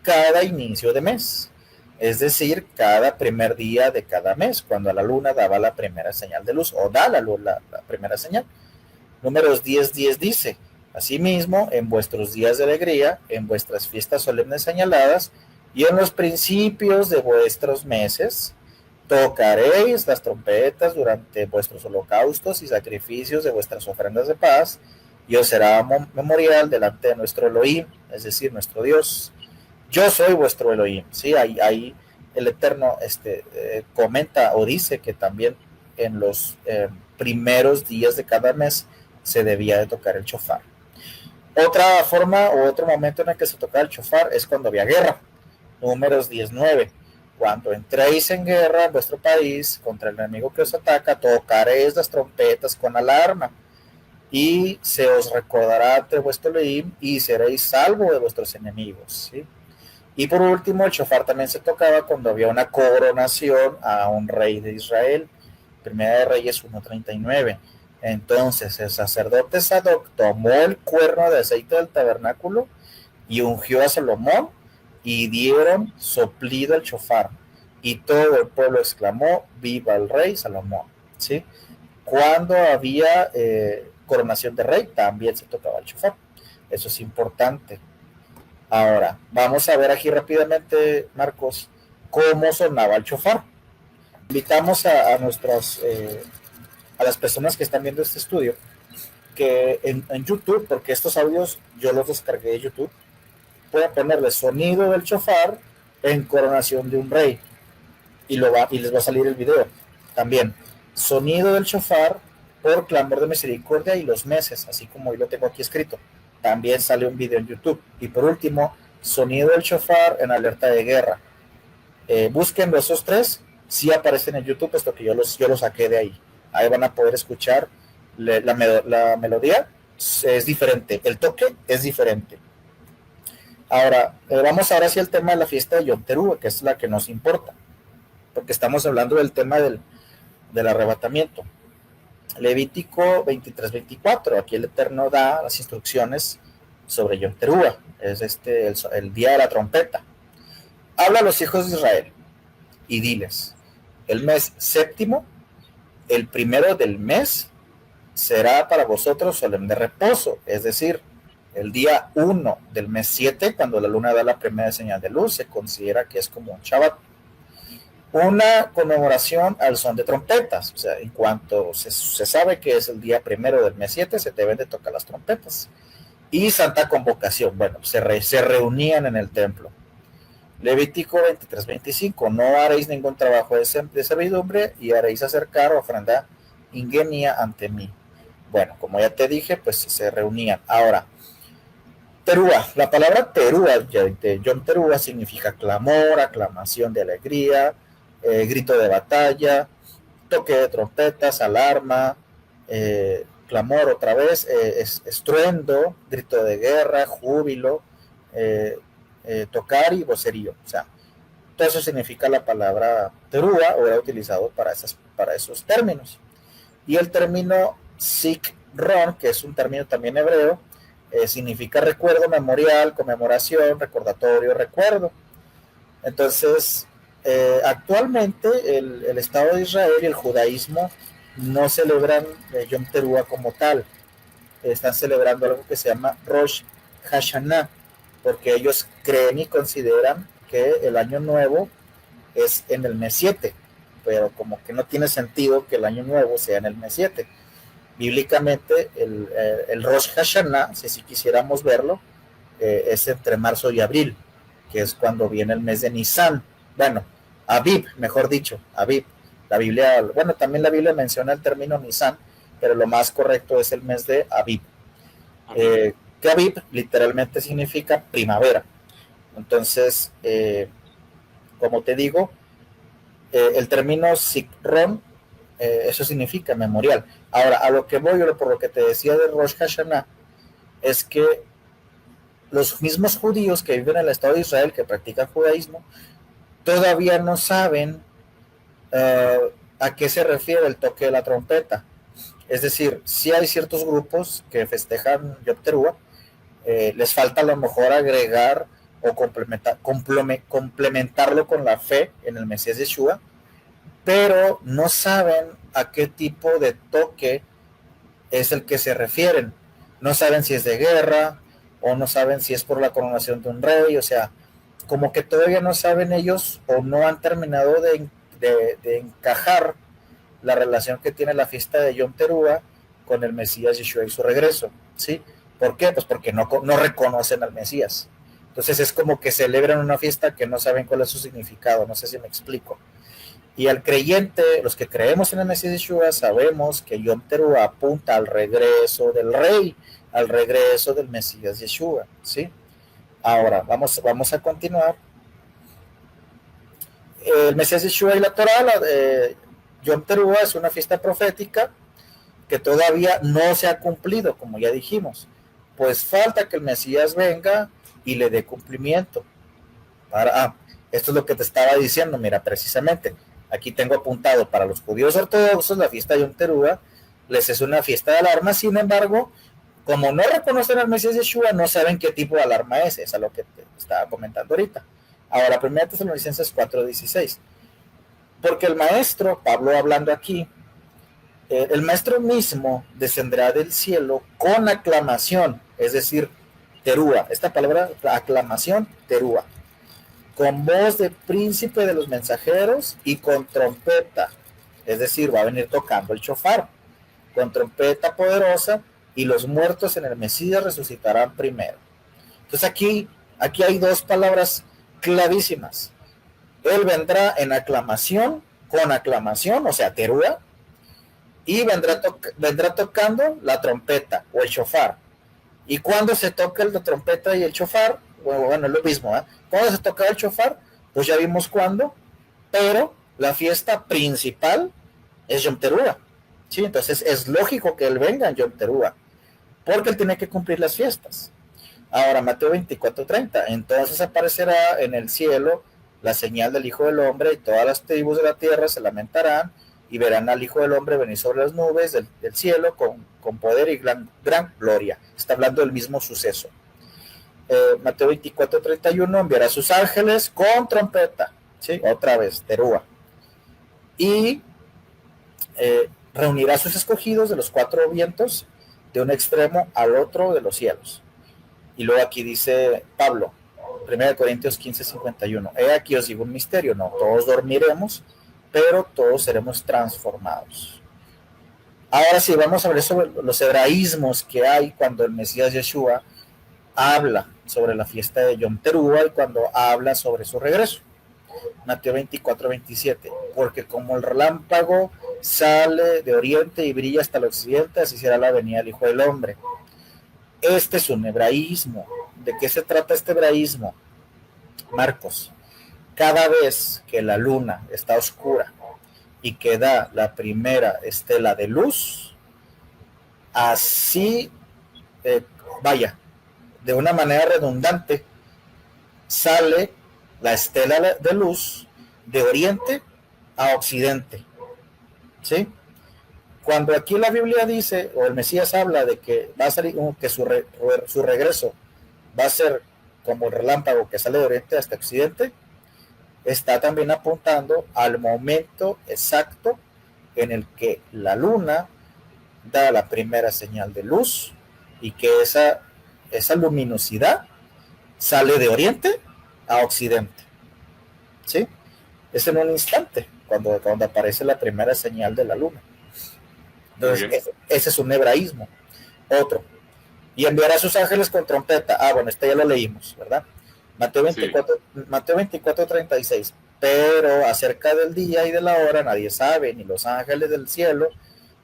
cada inicio de mes, es decir, cada primer día de cada mes, cuando la luna daba la primera señal de luz, o da la primera señal. Números 10:10 dice, asimismo, en vuestros días de alegría, en vuestras fiestas solemnes señaladas, y en los principios de vuestros meses, tocaréis las trompetas durante vuestros holocaustos y sacrificios de vuestras ofrendas de paz, y os será memorial delante de nuestro Elohim, es decir, nuestro Dios. Yo soy vuestro Elohim. Sí, ahí el Eterno comenta o dice que también en los primeros días de cada mes se debía de tocar el shofar. Otra forma o otro momento en el que se tocaba el shofar es cuando había guerra. Números 10:9. Cuando entréis en guerra en vuestro país contra el enemigo que os ataca, tocaréis las trompetas con alarma y se os recordará ante vuestro Elohim y seréis salvo de vuestros enemigos. ¿Sí? Y por último, el shofar también se tocaba cuando había una coronación a un rey de Israel. Primera de Reyes 1:39. Entonces el sacerdote Sadoc tomó el cuerno de aceite del tabernáculo y ungió a Salomón y dieron soplido al shofar. Y todo el pueblo exclamó, viva el rey Salomón. ¿Sí? Cuando había coronación de rey, también se tocaba el shofar. Eso es importante. Ahora, vamos a ver aquí rápidamente, Marcos, cómo sonaba el shofar. Invitamos a las personas que están viendo este estudio, que en YouTube, porque estos audios yo los descargué de YouTube, pueden ponerle sonido del shofar en coronación de un rey y les va a salir el video. También, sonido del shofar por clamor de misericordia y los meses, así como hoy lo tengo aquí escrito. También sale un video en YouTube. Y por último, sonido del shofar en alerta de guerra. Búsquenlo esos 3, sí aparecen en YouTube, puesto que yo los saqué de ahí. Ahí van a poder escuchar la melodía, es diferente, el toque es diferente. Ahora, vamos ahora hacia el tema de la fiesta de Yom Teruah, que es la que nos importa, porque estamos hablando del tema del arrebatamiento. Levítico 23:24, aquí el Eterno da las instrucciones sobre Yom Teruah, es el día de la trompeta. Habla a los hijos de Israel y diles, el mes séptimo, el primero del mes, será para vosotros solemne reposo, es decir, el día 1 del mes 7, cuando la luna da la primera señal de luz, se considera que es como un Shabbat. Una conmemoración al son de trompetas, o sea, en cuanto se sabe que es el día primero del mes 7, se deben de tocar las trompetas. Y santa convocación, bueno, se reunían en el templo. Levítico 23:25, no haréis ningún trabajo de servidumbre y haréis acercar ofrenda ingenia ante mí. Bueno, como ya te dije, pues se reunían. Ahora, Teruah, la palabra Teruah de Yom Teruah significa clamor, aclamación de alegría, grito de batalla, toque de trompetas, alarma, clamor otra vez, estruendo, grito de guerra, júbilo, tocar y vocerío. O sea, todo eso significa la palabra Teruah, o era utilizado para esos términos. Y el término Zikron, que es un término también hebreo, significa recuerdo, memorial, conmemoración, recordatorio, recuerdo. Entonces, Actualmente el Estado de Israel y el judaísmo no celebran Yom Teruah como tal. Están celebrando algo que se llama Rosh Hashanah, porque ellos creen y consideran que el año nuevo es en el mes 7, pero como que no tiene sentido que el año nuevo sea en el mes 7. Bíblicamente el Rosh Hashanah, si quisiéramos verlo, es entre marzo y abril, que es cuando viene el mes de Nisan. Bueno, Aviv, mejor dicho, Aviv. La Biblia, bueno, también la Biblia menciona el término Nisan, pero lo más correcto es el mes de Aviv. Que Aviv literalmente significa primavera. Entonces, como te digo, el término Zikron, eso significa memorial. Ahora, a lo que voy, por lo que te decía de Rosh Hashanah, es que los mismos judíos que viven en el Estado de Israel, que practican judaísmo, todavía no saben a qué se refiere el toque de la trompeta. Es decir, sí hay ciertos grupos que festejan Yom Teruah, les falta a lo mejor agregar o complementarlo con la fe en el Mesías Yeshua, pero no saben a qué tipo de toque es el que se refieren. No saben si es de guerra o no saben si es por la coronación de un rey, o sea, como que todavía no saben ellos o no han terminado de encajar la relación que tiene la fiesta de Yom Teruah con el Mesías Yeshua y su regreso, ¿sí? ¿Por qué? Pues porque no reconocen al Mesías. Entonces es como que celebran una fiesta que no saben cuál es su significado, no sé si me explico. Y al creyente, los que creemos en el Mesías Yeshua, sabemos que Yom Teruah apunta al regreso del Rey, al regreso del Mesías Yeshua, ¿sí? Ahora, vamos a continuar. El Mesías Yeshua y la Torah, Yom Teruah es una fiesta profética que todavía no se ha cumplido, como ya dijimos. Pues falta que el Mesías venga y le dé cumplimiento. Esto es lo que te estaba diciendo, mira, precisamente. Aquí tengo apuntado para los judíos ortodoxos la fiesta de Yom Teruah les es una fiesta de alarma, sin embargo, como no reconocen al Mesías Yeshua, no saben qué tipo de alarma es lo que te estaba comentando ahorita. Ahora, 1 Tesalonicenses 4:16. Porque el maestro, Pablo hablando aquí, el maestro mismo descenderá del cielo con aclamación, es decir, Teruah. Esta palabra, aclamación, Teruah. Con voz de príncipe de los mensajeros y con trompeta, es decir, va a venir tocando el shofar, con trompeta poderosa, y los muertos en el Mesías resucitarán primero. Entonces aquí hay dos palabras clavísimas. Él vendrá en aclamación, con aclamación, o sea, Teruah, y vendrá tocando la trompeta o el shofar. Y cuando se toca la trompeta y el shofar, bueno, es lo mismo, ¿eh? Cuando se toca el shofar, pues ya vimos cuándo, pero la fiesta principal es Yom Teruah, ¿sí? Entonces es lógico que él venga en Yom Teruah, porque él tiene que cumplir las fiestas. Ahora, Mateo 24:30, entonces aparecerá en el cielo la señal del Hijo del Hombre, y todas las tribus de la tierra se lamentarán, y verán al Hijo del Hombre venir sobre las nubes del cielo con poder y gran gloria. Está hablando del mismo suceso. Mateo 24:31, enviará a sus ángeles con trompeta, ¿sí? Otra vez, Teruah. Y reunirá a sus escogidos de los cuatro vientos, de un extremo al otro de los cielos. Y luego aquí dice Pablo, 1 Corintios 15:51, he aquí os digo un misterio, no todos dormiremos, pero todos seremos transformados. Ahora sí, vamos a ver sobre los hebraísmos que hay cuando el Mesías Yeshua habla sobre la fiesta de Yom Teruah y cuando habla sobre su regreso. Mateo 24:27, porque como el relámpago sale de oriente y brilla hasta el occidente, así será la venida del Hijo del Hombre. Este es un hebraísmo. ¿De qué se trata este hebraísmo? Marcos, cada vez que la luna está oscura y que da la primera estela de luz, así, de una manera redundante, sale la estela de luz de oriente a occidente, ¿sí? Cuando aquí la Biblia dice, o el Mesías habla de que va a salir, que su regreso va a ser como el relámpago que sale de oriente hasta occidente, está también apuntando al momento exacto en el que la luna da la primera señal de luz y que esa luminosidad sale de oriente a occidente, ¿sí? Es en un instante cuando aparece la primera señal de la luna. Entonces, ese es un hebraísmo. Otro, y enviará a sus ángeles con trompeta. Bueno, este ya lo leímos, ¿verdad? Mateo 24, sí. Mateo 24:36. Pero acerca del día y de la hora nadie sabe, ni los ángeles del cielo,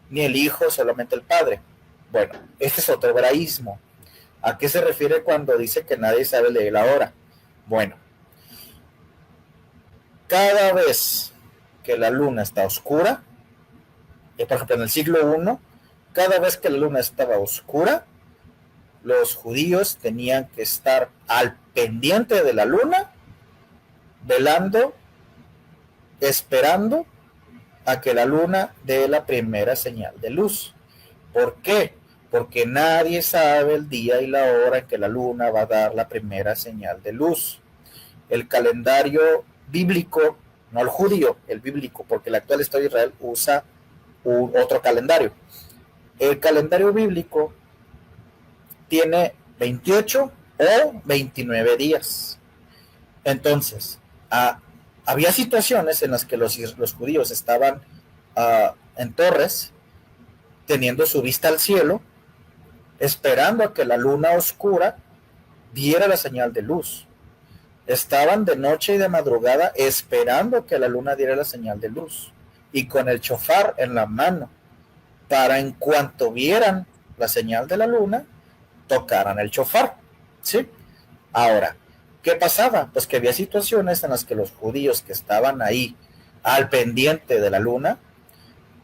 ni el Hijo, solamente el Padre. Bueno, este es otro hebraísmo. ¿A qué se refiere cuando dice que nadie sabe el día y la hora? Bueno, cada vez que la luna está oscura, por ejemplo en el siglo I, cada vez que la luna estaba oscura, los judíos tenían que estar al pendiente de la luna, velando, esperando a que la luna dé la primera señal de luz. ¿Por qué? Porque nadie sabe el día y la hora en que la luna va a dar la primera señal de luz. El calendario bíblico, no el judío, el bíblico, porque el actual Estado de Israel usa otro calendario. El calendario bíblico tiene 28 o 29 días. Entonces, había situaciones en las que los judíos estaban en torres, teniendo su vista al cielo, esperando a que la luna oscura diera la señal de luz. Estaban de noche y de madrugada esperando que la luna diera la señal de luz, y con el shofar en la mano, para en cuanto vieran la señal de la luna, tocaran el shofar, ¿sí? Ahora, ¿qué pasaba? Pues que había situaciones en las que los judíos que estaban ahí al pendiente de la luna,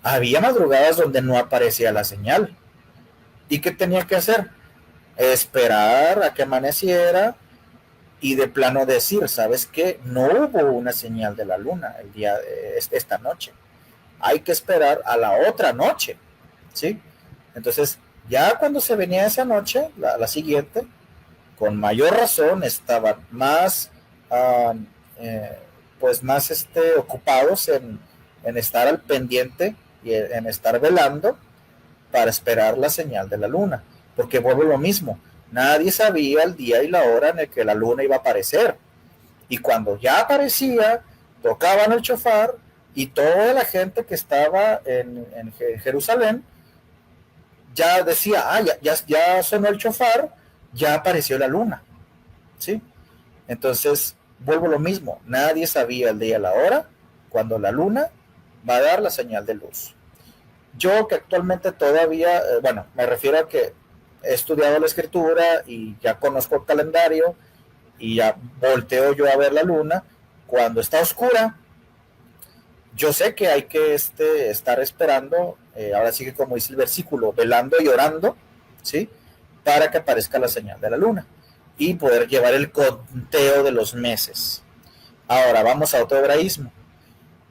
había madrugadas donde no aparecía la señal. ¿Y qué tenía que hacer? Esperar a que amaneciera y de plano decir, ¿sabes qué? No hubo una señal de la luna esta noche. Hay que esperar a la otra noche, ¿sí? Entonces, ya cuando se venía esa noche, la siguiente, con mayor razón estaban más ocupados en estar al pendiente y en estar velando para esperar la señal de la luna, porque vuelve lo mismo, nadie sabía el día y la hora en el que la luna iba a aparecer, y cuando ya aparecía, tocaban el shofar, y toda la gente que estaba en Jerusalén ya decía, ya sonó el shofar, ya apareció la luna, ¿sí? Entonces, vuelvo lo mismo, nadie sabía el día y la hora cuando la luna va a dar la señal de luz. Yo que actualmente todavía, me refiero a que he estudiado la escritura y ya conozco el calendario y ya volteo yo a ver la luna, cuando está oscura, yo sé que hay que estar esperando, ahora sí que como dice el versículo, velando y orando, ¿sí? Para que aparezca la señal de la luna y poder llevar el conteo de los meses. Ahora vamos a otro hebraísmo,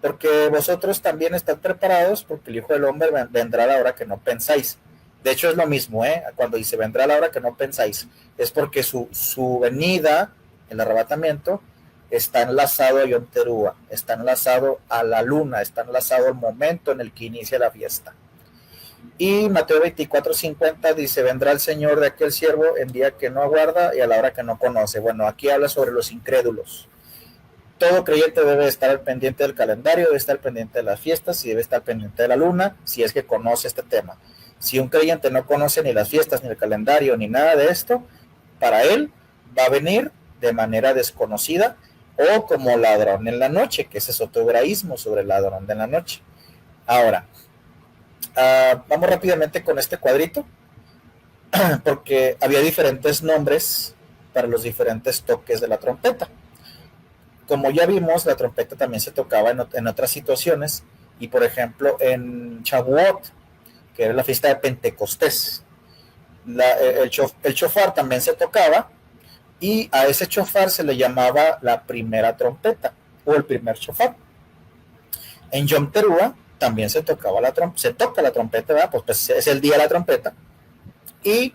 porque vosotros también están preparados, porque el Hijo del Hombre vendrá a la hora que no pensáis. De hecho es lo mismo, cuando dice vendrá a la hora que no pensáis, es porque su venida, el arrebatamiento, está enlazado a Yom Teruah, está enlazado a la luna, está enlazado al momento en el que inicia la fiesta. Y Mateo 24:50 dice, vendrá el Señor de aquel siervo en día que no aguarda y a la hora que no conoce. Bueno, aquí habla sobre los incrédulos. Todo creyente debe estar al pendiente del calendario, debe estar al pendiente de las fiestas y debe estar al pendiente de la luna, si es que conoce este tema. Si un creyente no conoce ni las fiestas, ni el calendario, ni nada de esto, para él va a venir de manera desconocida o como ladrón en la noche, que ese es otro hebraísmo sobre el ladrón de la noche. Ahora, vamos rápidamente con este cuadrito, porque había diferentes nombres para los diferentes toques de la trompeta. Como ya vimos, la trompeta también se tocaba en otras situaciones, y por ejemplo en Shavuot, que era la fiesta de Pentecostés, el shofar también se tocaba, y a ese shofar se le llamaba la primera trompeta o el primer shofar. En Yom Teruah también se toca la trompeta, ¿verdad? Pues es el día de la trompeta, y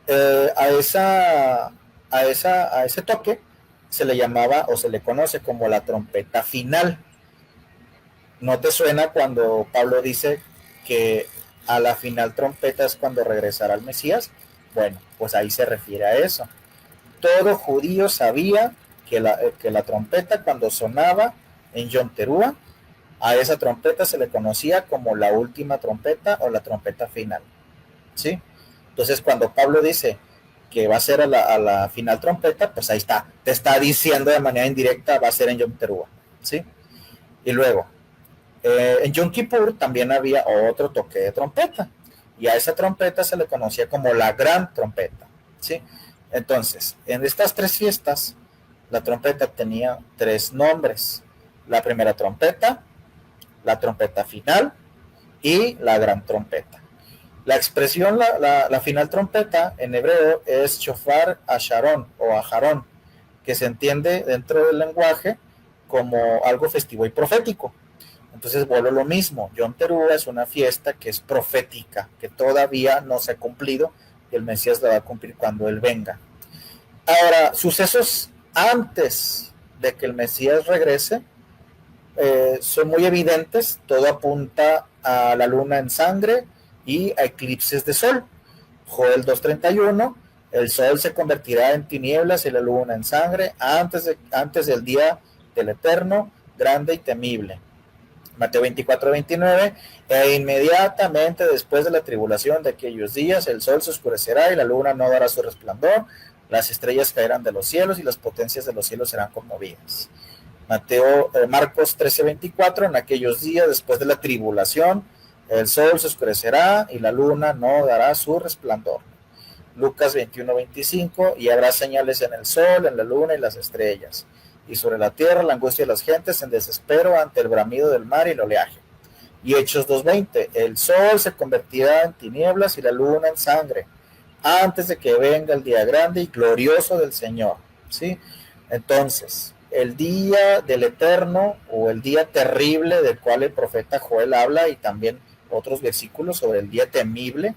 a ese toque se le llamaba o se le conoce como la trompeta final. ¿No te suena cuando Pablo dice que a la final trompeta es cuando regresará el Mesías? Bueno, pues ahí se refiere a eso. Todo judío sabía que la trompeta cuando sonaba en Yom Teruah, a esa trompeta se le conocía como la última trompeta o la trompeta final, ¿sí? Entonces cuando Pablo dice que va a ser a la final trompeta, pues ahí está, te está diciendo de manera indirecta va a ser en Yom Teruah, ¿sí? Y luego, en Yom Kippur también había otro toque de trompeta, y a esa trompeta se le conocía como la gran trompeta, ¿sí? Entonces, en estas tres fiestas, la trompeta tenía tres nombres: la primera trompeta, la trompeta final y la gran trompeta. La expresión la final trompeta en hebreo es shofar asharon o ajarón, que se entiende dentro del lenguaje como algo festivo y profético. Entonces vuelvo lo mismo, Yom Teruah es una fiesta que es profética, que todavía no se ha cumplido y el Mesías la va a cumplir cuando Él venga. Ahora, sucesos antes de que el Mesías regrese son muy evidentes, todo apunta a la luna en sangre y a eclipses de sol. Joel 2:31, el sol se convertirá en tinieblas y la luna en sangre antes del día del Eterno, grande y temible. Mateo 24:29, e inmediatamente después de la tribulación de aquellos días, el sol se oscurecerá y la luna no dará su resplandor, las estrellas caerán de los cielos y las potencias de los cielos serán conmovidas. Marcos 13:24, en aquellos días después de la tribulación, el sol se oscurecerá y la luna no dará su resplandor. Lucas 21:25, y habrá señales en el sol, en la luna y las estrellas, y sobre la tierra la angustia de las gentes en desespero ante el bramido del mar y el oleaje. Y Hechos 2:20, el sol se convertirá en tinieblas y la luna en sangre, antes de que venga el día grande y glorioso del Señor, ¿sí? Entonces, el día del Eterno o el día terrible del cual el profeta Joel habla, y también otros versículos sobre el día temible,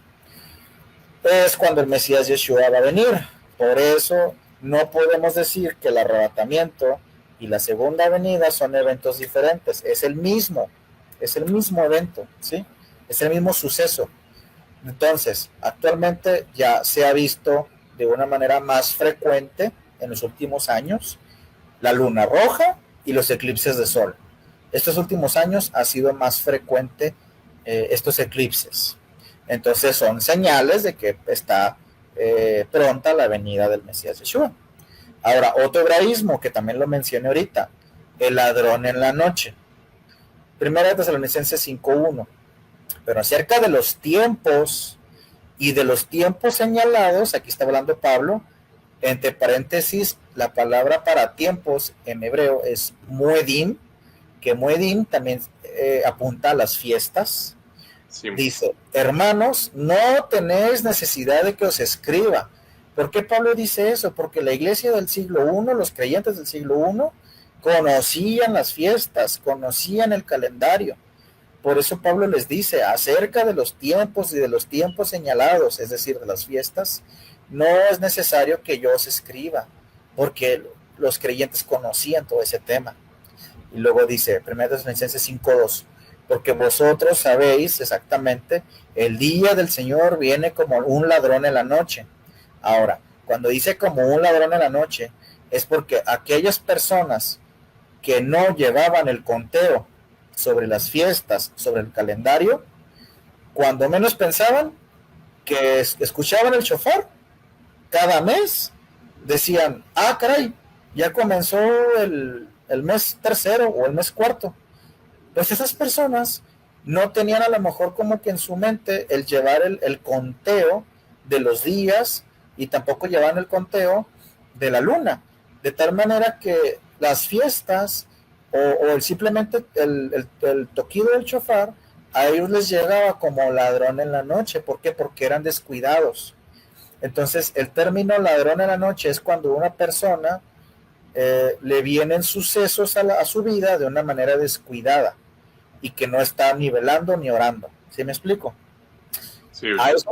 es cuando el Mesías Yeshua va a venir. Por eso no podemos decir que el arrebatamiento y la segunda venida son eventos diferentes. Es el mismo evento, ¿sí? Es el mismo suceso. Entonces, actualmente ya se ha visto de una manera más frecuente en los últimos años la luna roja y los eclipses de sol. Estos últimos años ha sido más frecuente estos eclipses. Entonces son señales de que está pronta la venida del Mesías Yeshua. Ahora, otro hebraísmo que también lo mencioné ahorita, el ladrón en la noche. Primera de Tesalonicenses 5:1. Pero acerca de los tiempos y de los tiempos señalados, aquí está hablando Pablo, entre paréntesis, la palabra para tiempos en hebreo es muedim, que muedim también apunta a las fiestas. Sí. Dice, hermanos, no tenéis necesidad de que os escriba. ¿Por qué Pablo dice eso? Porque la iglesia del siglo I, los creyentes del siglo I, conocían las fiestas, conocían el calendario. Por eso Pablo les dice, acerca de los tiempos y de los tiempos señalados, es decir, de las fiestas, no es necesario que yo os escriba, porque los creyentes conocían todo ese tema. Y luego dice, 1 Tesalonicenses 5:2, porque vosotros sabéis exactamente, el día del Señor viene como un ladrón en la noche. Ahora, cuando dice como un ladrón en la noche, es porque aquellas personas que no llevaban el conteo sobre las fiestas, sobre el calendario, cuando menos pensaban que escuchaban el shofar, cada mes decían, caray, ya comenzó el mes tercero o el mes cuarto. Pues esas personas no tenían a lo mejor como que en su mente el llevar el conteo de los días y tampoco llevaban el conteo de la luna, de tal manera que las fiestas o simplemente el toquido del shofar a ellos les llegaba como ladrón en la noche. ¿Por qué? Porque eran descuidados. Entonces el término ladrón en la noche es cuando una persona le vienen sucesos a su vida de una manera descuidada y que no está ni velando ni orando. ¿Sí me explico? Sí.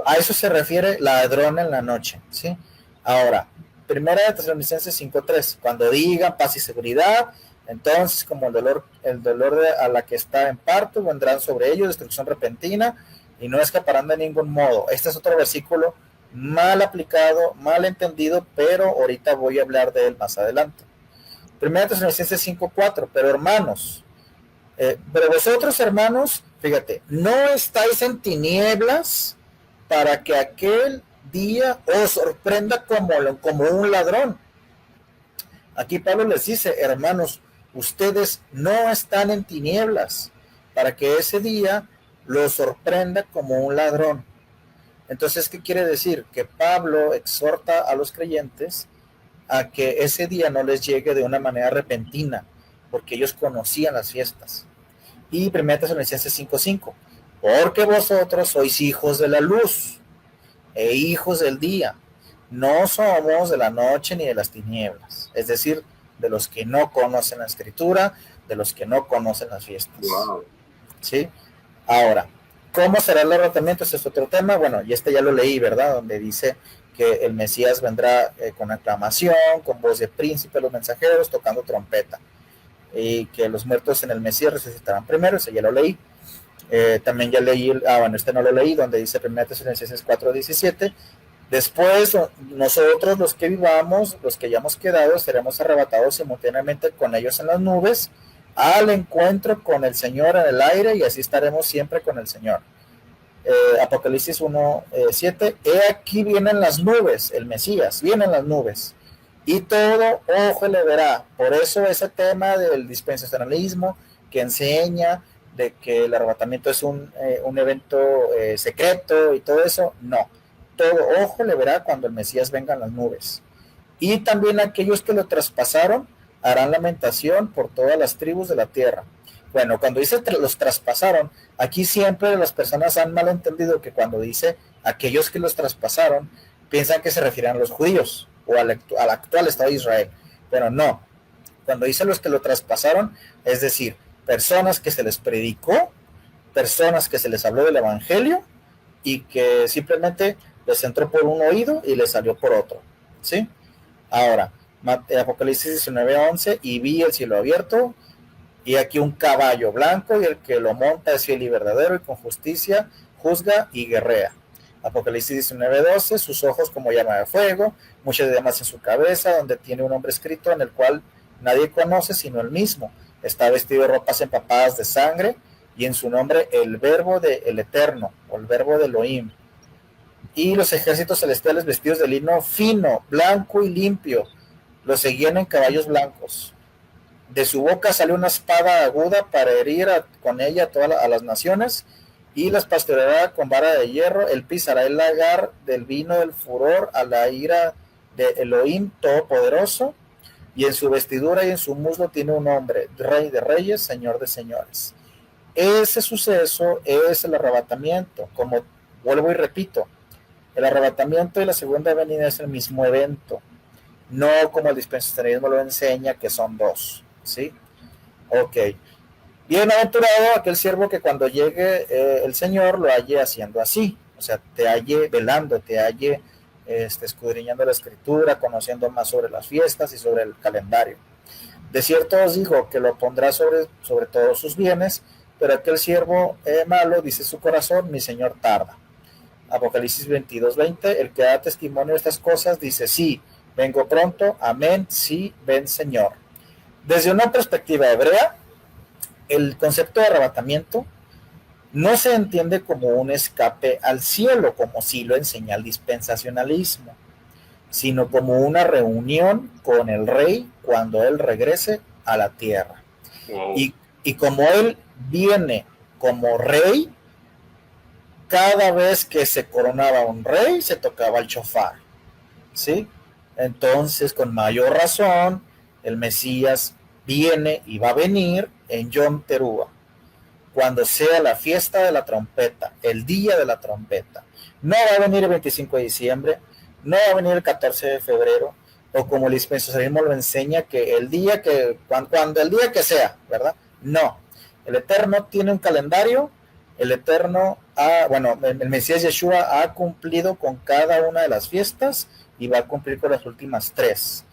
A eso se refiere ladrón en la noche, ¿sí? Ahora, Primera de Tesalonicenses 5:3, cuando digan paz y seguridad, entonces como el dolor a la que está en parto, vendrán sobre ellos destrucción repentina y no escaparán de ningún modo. Este es otro versículo mal aplicado, mal entendido, pero ahorita voy a hablar de él más adelante. Primera de Tesalonicenses 5:4, pero hermanos, pero vosotros hermanos, fíjate, no estáis en tinieblas para que aquel día os sorprenda como un ladrón. Aquí Pablo les dice, hermanos, ustedes no están en tinieblas para que ese día los sorprenda como un ladrón. Entonces, ¿qué quiere decir? Que Pablo exhorta a los creyentes a que ese día no les llegue de una manera repentina, porque ellos conocían las fiestas. Y 1 Tesalonicenses 5:5, porque vosotros sois hijos de la luz e hijos del día, no somos de la noche ni de las tinieblas, es decir, de los que no conocen la escritura, de los que no conocen las fiestas. Wow. ¿Sí? Ahora, ¿cómo será el arrebatamiento? Ese es otro tema. Bueno, y ya lo leí, ¿verdad? Donde dice que el Mesías vendrá con aclamación, con voz de príncipe, los mensajeros, tocando trompeta, y que los muertos en el Mesías resucitarán primero. Ese ya lo leí. También ya leí, este no lo leí, donde dice 1 Tesalonicenses 4:17, después nosotros los que vivamos, los que hayamos quedado, seremos arrebatados simultáneamente con ellos en las nubes, al encuentro con el Señor en el aire, y así estaremos siempre con el Señor. Apocalipsis 1:7, he aquí vienen las nubes, el Mesías, vienen las nubes, y todo ojo le verá. Por eso ese tema del dispensacionalismo que enseña de que el arrebatamiento es un evento secreto y todo eso, no. Todo ojo le verá cuando el Mesías venga en las nubes. Y también aquellos que lo traspasaron harán lamentación por todas las tribus de la tierra. Bueno, cuando dice los traspasaron, aquí siempre las personas han malentendido que cuando dice aquellos que los traspasaron, piensan que se refieren a los judíos o al actual Estado de Israel. Pero no, cuando dice los que lo traspasaron, es decir, personas que se les predicó, personas que se les habló del evangelio y que simplemente les entró por un oído y les salió por otro, ¿sí? Ahora, Apocalipsis 19:11, y vi el cielo abierto, y aquí un caballo blanco, y el que lo monta es fiel y verdadero, y con justicia juzga y guerrea. Apocalipsis 19:12, sus ojos como llama de fuego, muchas diademas en su cabeza, donde tiene un nombre escrito en el cual nadie conoce sino él mismo. Está vestido de ropas empapadas de sangre, y en su nombre el verbo del Eterno, o el verbo de Elohim. Y los ejércitos celestiales vestidos de lino fino, blanco y limpio, los seguían en caballos blancos. De su boca sale una espada aguda para herir con ella a todas las naciones, y las pastoreará con vara de hierro. Él pisará el lagar del vino del furor a la ira de Elohim Todopoderoso, y en su vestidura y en su muslo tiene un nombre, Rey de Reyes, Señor de Señores. Ese suceso es el arrebatamiento. Como vuelvo y repito, el arrebatamiento y la segunda venida es el mismo evento, no como el dispensacionalismo lo enseña, que son dos, ¿sí? Ok. Bienaventurado aquel siervo que cuando llegue el Señor lo halle haciendo así, o sea, te halle velando, te halle escudriñando la escritura, conociendo más sobre las fiestas y sobre el calendario. De cierto os digo que lo pondrá sobre todos sus bienes, pero aquel siervo malo, dice su corazón, mi Señor tarda. Apocalipsis 22:20, el que da testimonio de estas cosas dice, sí, vengo pronto, amén, sí, ven Señor. Desde una perspectiva hebrea, el concepto de arrebatamiento no se entiende como un escape al cielo, como sí lo enseña el dispensacionalismo, sino como una reunión con el rey cuando él regrese a la tierra. Wow. Y como él viene como rey, cada vez que se coronaba un rey, se tocaba el shofar, ¿sí? Entonces, con mayor razón, el Mesías viene y va a venir en Yom Teruah, cuando sea la fiesta de la trompeta, el día de la trompeta. No va a venir el 25 de diciembre, no va a venir el 14 de febrero, o como el dispensacionalismo lo enseña, que el día que, cuando el día que sea, ¿verdad? No. El Eterno tiene un calendario, el Eterno el Mesías Yeshua ha cumplido con cada una de las fiestas y va a cumplir con las últimas 3.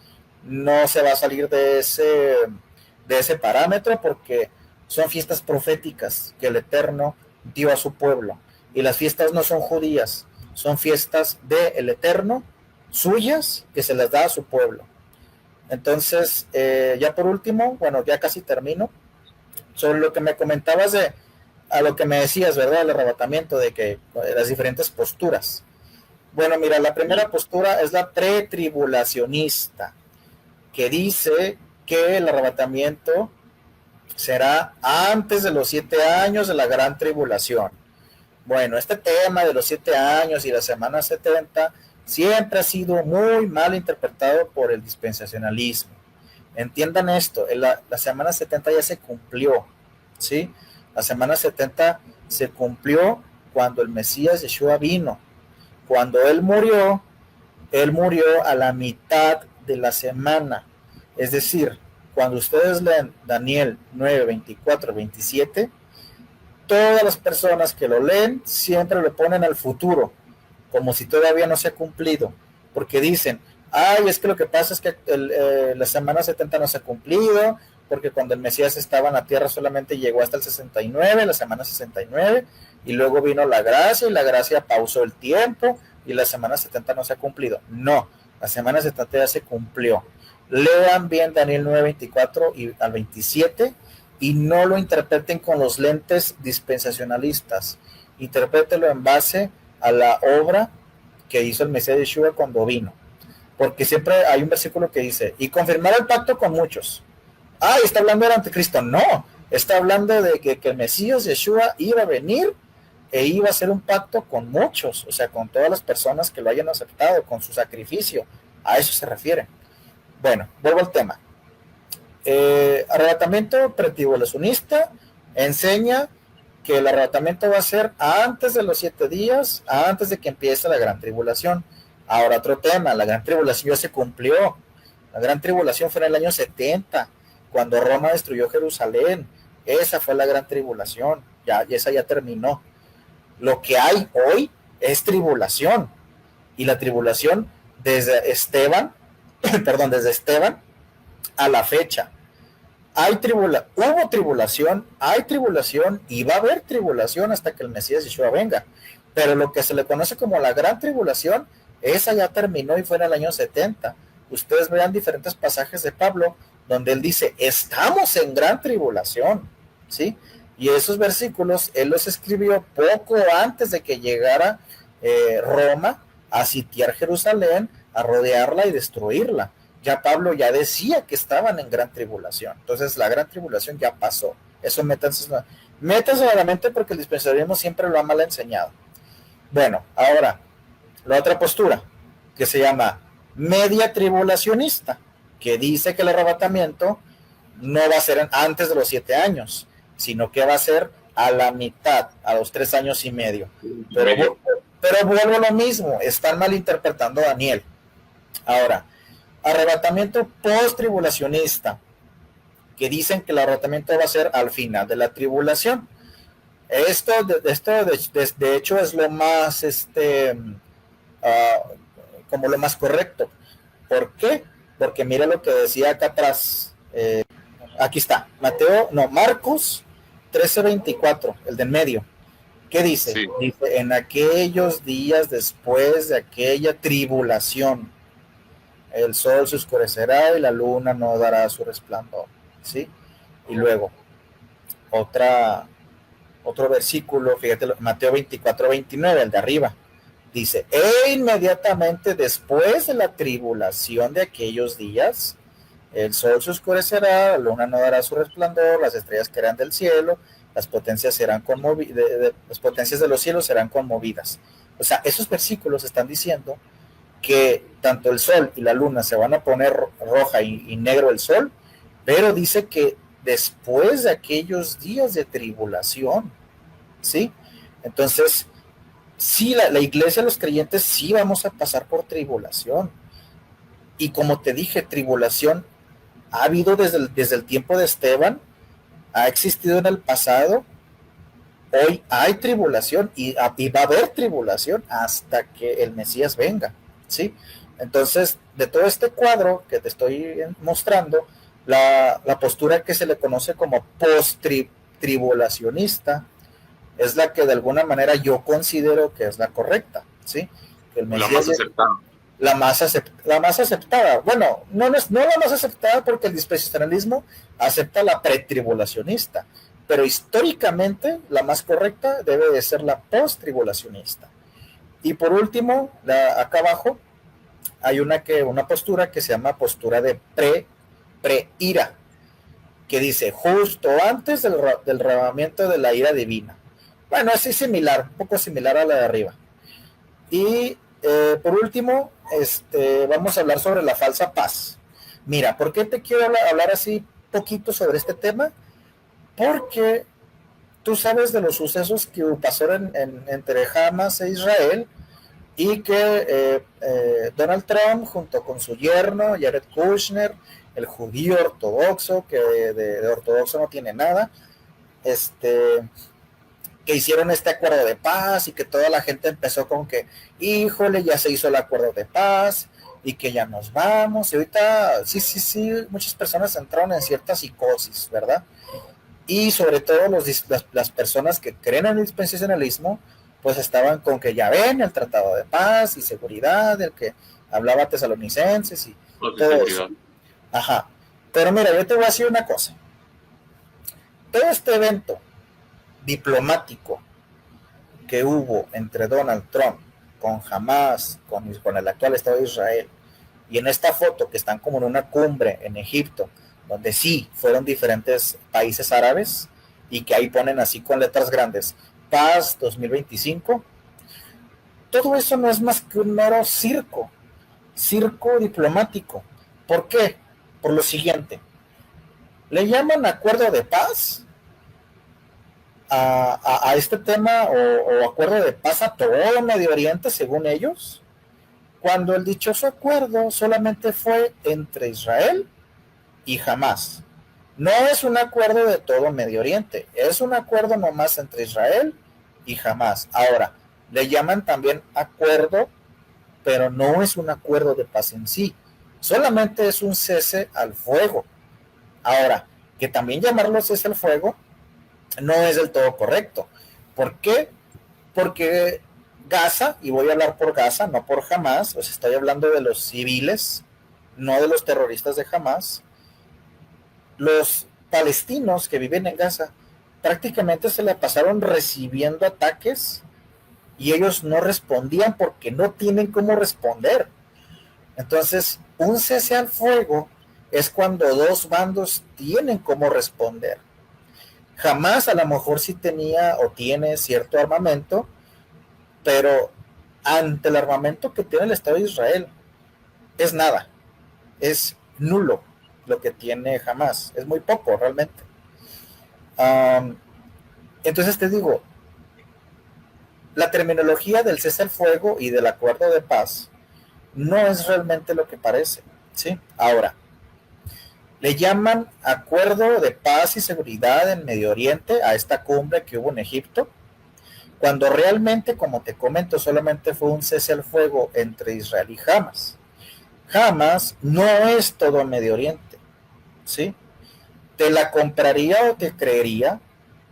No se va a salir de ese parámetro porque son fiestas proféticas que el Eterno dio a su pueblo. Y las fiestas no son judías, son fiestas del Eterno, suyas, que se las da a su pueblo. Entonces, ya por último, bueno, ya casi termino, sobre lo que me comentabas a lo que me decías, ¿verdad? El arrebatamiento, de que las diferentes posturas. Bueno, mira, la primera postura es la pretribulacionista, que dice que el arrebatamiento será antes de los 7 años de la gran tribulación. Bueno, este tema de los 7 años y la semana 70 siempre ha sido muy mal interpretado por el dispensacionalismo. Entiendan esto, la semana 70 ya se cumplió, ¿sí? La semana 70 se cumplió cuando el Mesías Yeshua vino. Cuando él murió a la mitad de la semana. Es decir, cuando ustedes leen Daniel 9, 24, 27, todas las personas que lo leen siempre lo ponen al futuro, como si todavía no se ha cumplido, porque dicen, ay, es que lo que pasa es que la semana 70 no se ha cumplido, porque cuando el Mesías estaba en la tierra solamente llegó hasta el 69, la semana 69, y luego vino la gracia, y la gracia pausó el tiempo, y la semana 70 no se ha cumplido. No, la semana 70 ya se cumplió. Lean bien Daniel 9, 24 y al 27, y no lo interpreten con los lentes dispensacionalistas, interprételo en base a la obra que hizo el Mesías Yeshua cuando vino, porque siempre hay un versículo que dice, y confirmar el pacto con muchos. Está hablando del anticristo. No, está hablando de que el Mesías Yeshua iba a venir e iba a hacer un pacto con muchos, o sea, con todas las personas que lo hayan aceptado, con su sacrificio. A eso se refiere. Bueno, vuelvo al tema. Arrebatamiento pretribulacionista enseña que el arrebatamiento va a ser antes de los 7 días, antes de que empiece la gran tribulación. Ahora otro tema, la gran tribulación ya se cumplió. La gran tribulación fue en el año 70, cuando Roma destruyó Jerusalén. Esa fue la gran tribulación, esa ya terminó. Lo que hay hoy es tribulación, y la tribulación desde Esteban a la fecha. Hubo tribulación, hay tribulación y va a haber tribulación hasta que el Mesías Yeshua venga. Pero lo que se le conoce como la gran tribulación, esa ya terminó y fue en el año 70. Ustedes vean diferentes pasajes de Pablo donde él dice, estamos en gran tribulación, ¿sí? Y esos versículos él los escribió poco antes de que llegara Roma a sitiar Jerusalén, a rodearla y destruirla. Ya Pablo ya decía que estaban en gran tribulación. Entonces la gran tribulación ya pasó. Eso métanse a la mente, porque el dispensacionalismo siempre lo ha mal enseñado. Bueno, ahora, la otra postura, que se llama media tribulacionista, que dice que el arrebatamiento no va a ser antes de los 7 años, sino que va a ser a la mitad, a los 3 años y medio. Pero vuelvo a lo mismo, están malinterpretando a Daniel. Ahora, arrebatamiento post-tribulacionista, que dicen que el arrebatamiento va a ser al final de la tribulación. Esto de hecho es lo más como lo más correcto. ¿Por qué? Porque mira lo que decía acá atrás. Aquí está, Marcos 13:24, el de en medio. ¿Qué dice? Sí. Dice, en aquellos días después de aquella tribulación, el sol se oscurecerá y la luna no dará su resplandor, ¿sí? Y luego, otro versículo, fíjate, Mateo 24:29, el de arriba, dice, inmediatamente después de la tribulación de aquellos días, el sol se oscurecerá, la luna no dará su resplandor, las estrellas caerán del cielo, las potencias las potencias de los cielos serán conmovidas. O sea, esos versículos están diciendo que tanto el sol y la luna se van a poner roja y negro el sol, pero dice que después de aquellos días de tribulación, ¿sí? Entonces, sí, la iglesia, los creyentes, sí vamos a pasar por tribulación. Y como te dije, tribulación ha habido desde el tiempo de Esteban, ha existido en el pasado, hoy hay tribulación y va a haber tribulación hasta que el Mesías venga, ¿sí? Entonces, de todo este cuadro que te estoy mostrando, la postura que se le conoce como post-tribulacionista es la que de alguna manera yo considero que es la correcta, ¿sí? Que el La Mesías más aceptada. la más aceptada. Bueno, no la más aceptada porque el dispensacionalismo acepta la pretribulacionista, pero históricamente la más correcta debe de ser la post-tribulacionista. Y por último, acá abajo hay una postura que se llama postura de pre-ira, que dice justo antes del derramamiento de la ira divina. Bueno, así similar, un poco similar a la de arriba. Y por último, vamos a hablar sobre la falsa paz. Mira, ¿por qué te quiero hablar así poquito sobre este tema? Porque tú sabes de los sucesos que pasaron entre Hamas e Israel, y que Donald Trump, junto con su yerno, Jared Kushner, el judío ortodoxo, que de ortodoxo no tiene nada, que hicieron este acuerdo de paz y que toda la gente empezó con que, híjole, ya se hizo el acuerdo de paz y que ya nos vamos. Y ahorita, sí, muchas personas entraron en cierta psicosis, ¿verdad? Y sobre todo las personas que creen en el dispensacionalismo, pues estaban con que ya ven el tratado de paz y seguridad, del que hablaba Tesalonicenses y todo eso. Ajá. Pero mira, yo te voy a decir una cosa. Todo este evento diplomático que hubo entre Donald Trump con Hamas, con el actual Estado de Israel, y en esta foto que están como en una cumbre en Egipto, donde sí fueron diferentes países árabes, y que ahí ponen así con letras grandes, Paz 2025, todo eso no es más que un mero circo diplomático. ¿Por qué? Por lo siguiente, le llaman acuerdo de paz a este tema, o acuerdo de paz a todo Medio Oriente, según ellos, cuando el dichoso acuerdo solamente fue entre Israel y Hamas. No es un acuerdo de todo Medio Oriente, es un acuerdo nomás entre Israel y Hamas. Ahora, le llaman también acuerdo, pero no es un acuerdo de paz en sí, solamente es un cese al fuego. Ahora, que también llamarlo cese al fuego no es del todo correcto. ¿Por qué? Porque Gaza, y voy a hablar por Gaza, no por Hamas, os estoy hablando de los civiles, no de los terroristas de Hamas. Los palestinos que viven en Gaza prácticamente se la pasaron recibiendo ataques y ellos no respondían porque no tienen cómo responder. Entonces, un cese al fuego es cuando dos bandos tienen cómo responder. Jamás a lo mejor sí tenía o tiene cierto armamento, pero ante el armamento que tiene el Estado de Israel es nada, es nulo lo que tiene Hamas, es muy poco realmente. Entonces te digo, la terminología del cese al fuego y del acuerdo de paz no es realmente lo que parece, ¿sí? Ahora, le llaman acuerdo de paz y seguridad en Medio Oriente a esta cumbre que hubo en Egipto, cuando realmente, como te comento, solamente fue un cese al fuego entre Israel y Hamas. Hamas no es todo Medio Oriente, ¿sí? Te la compraría o te creería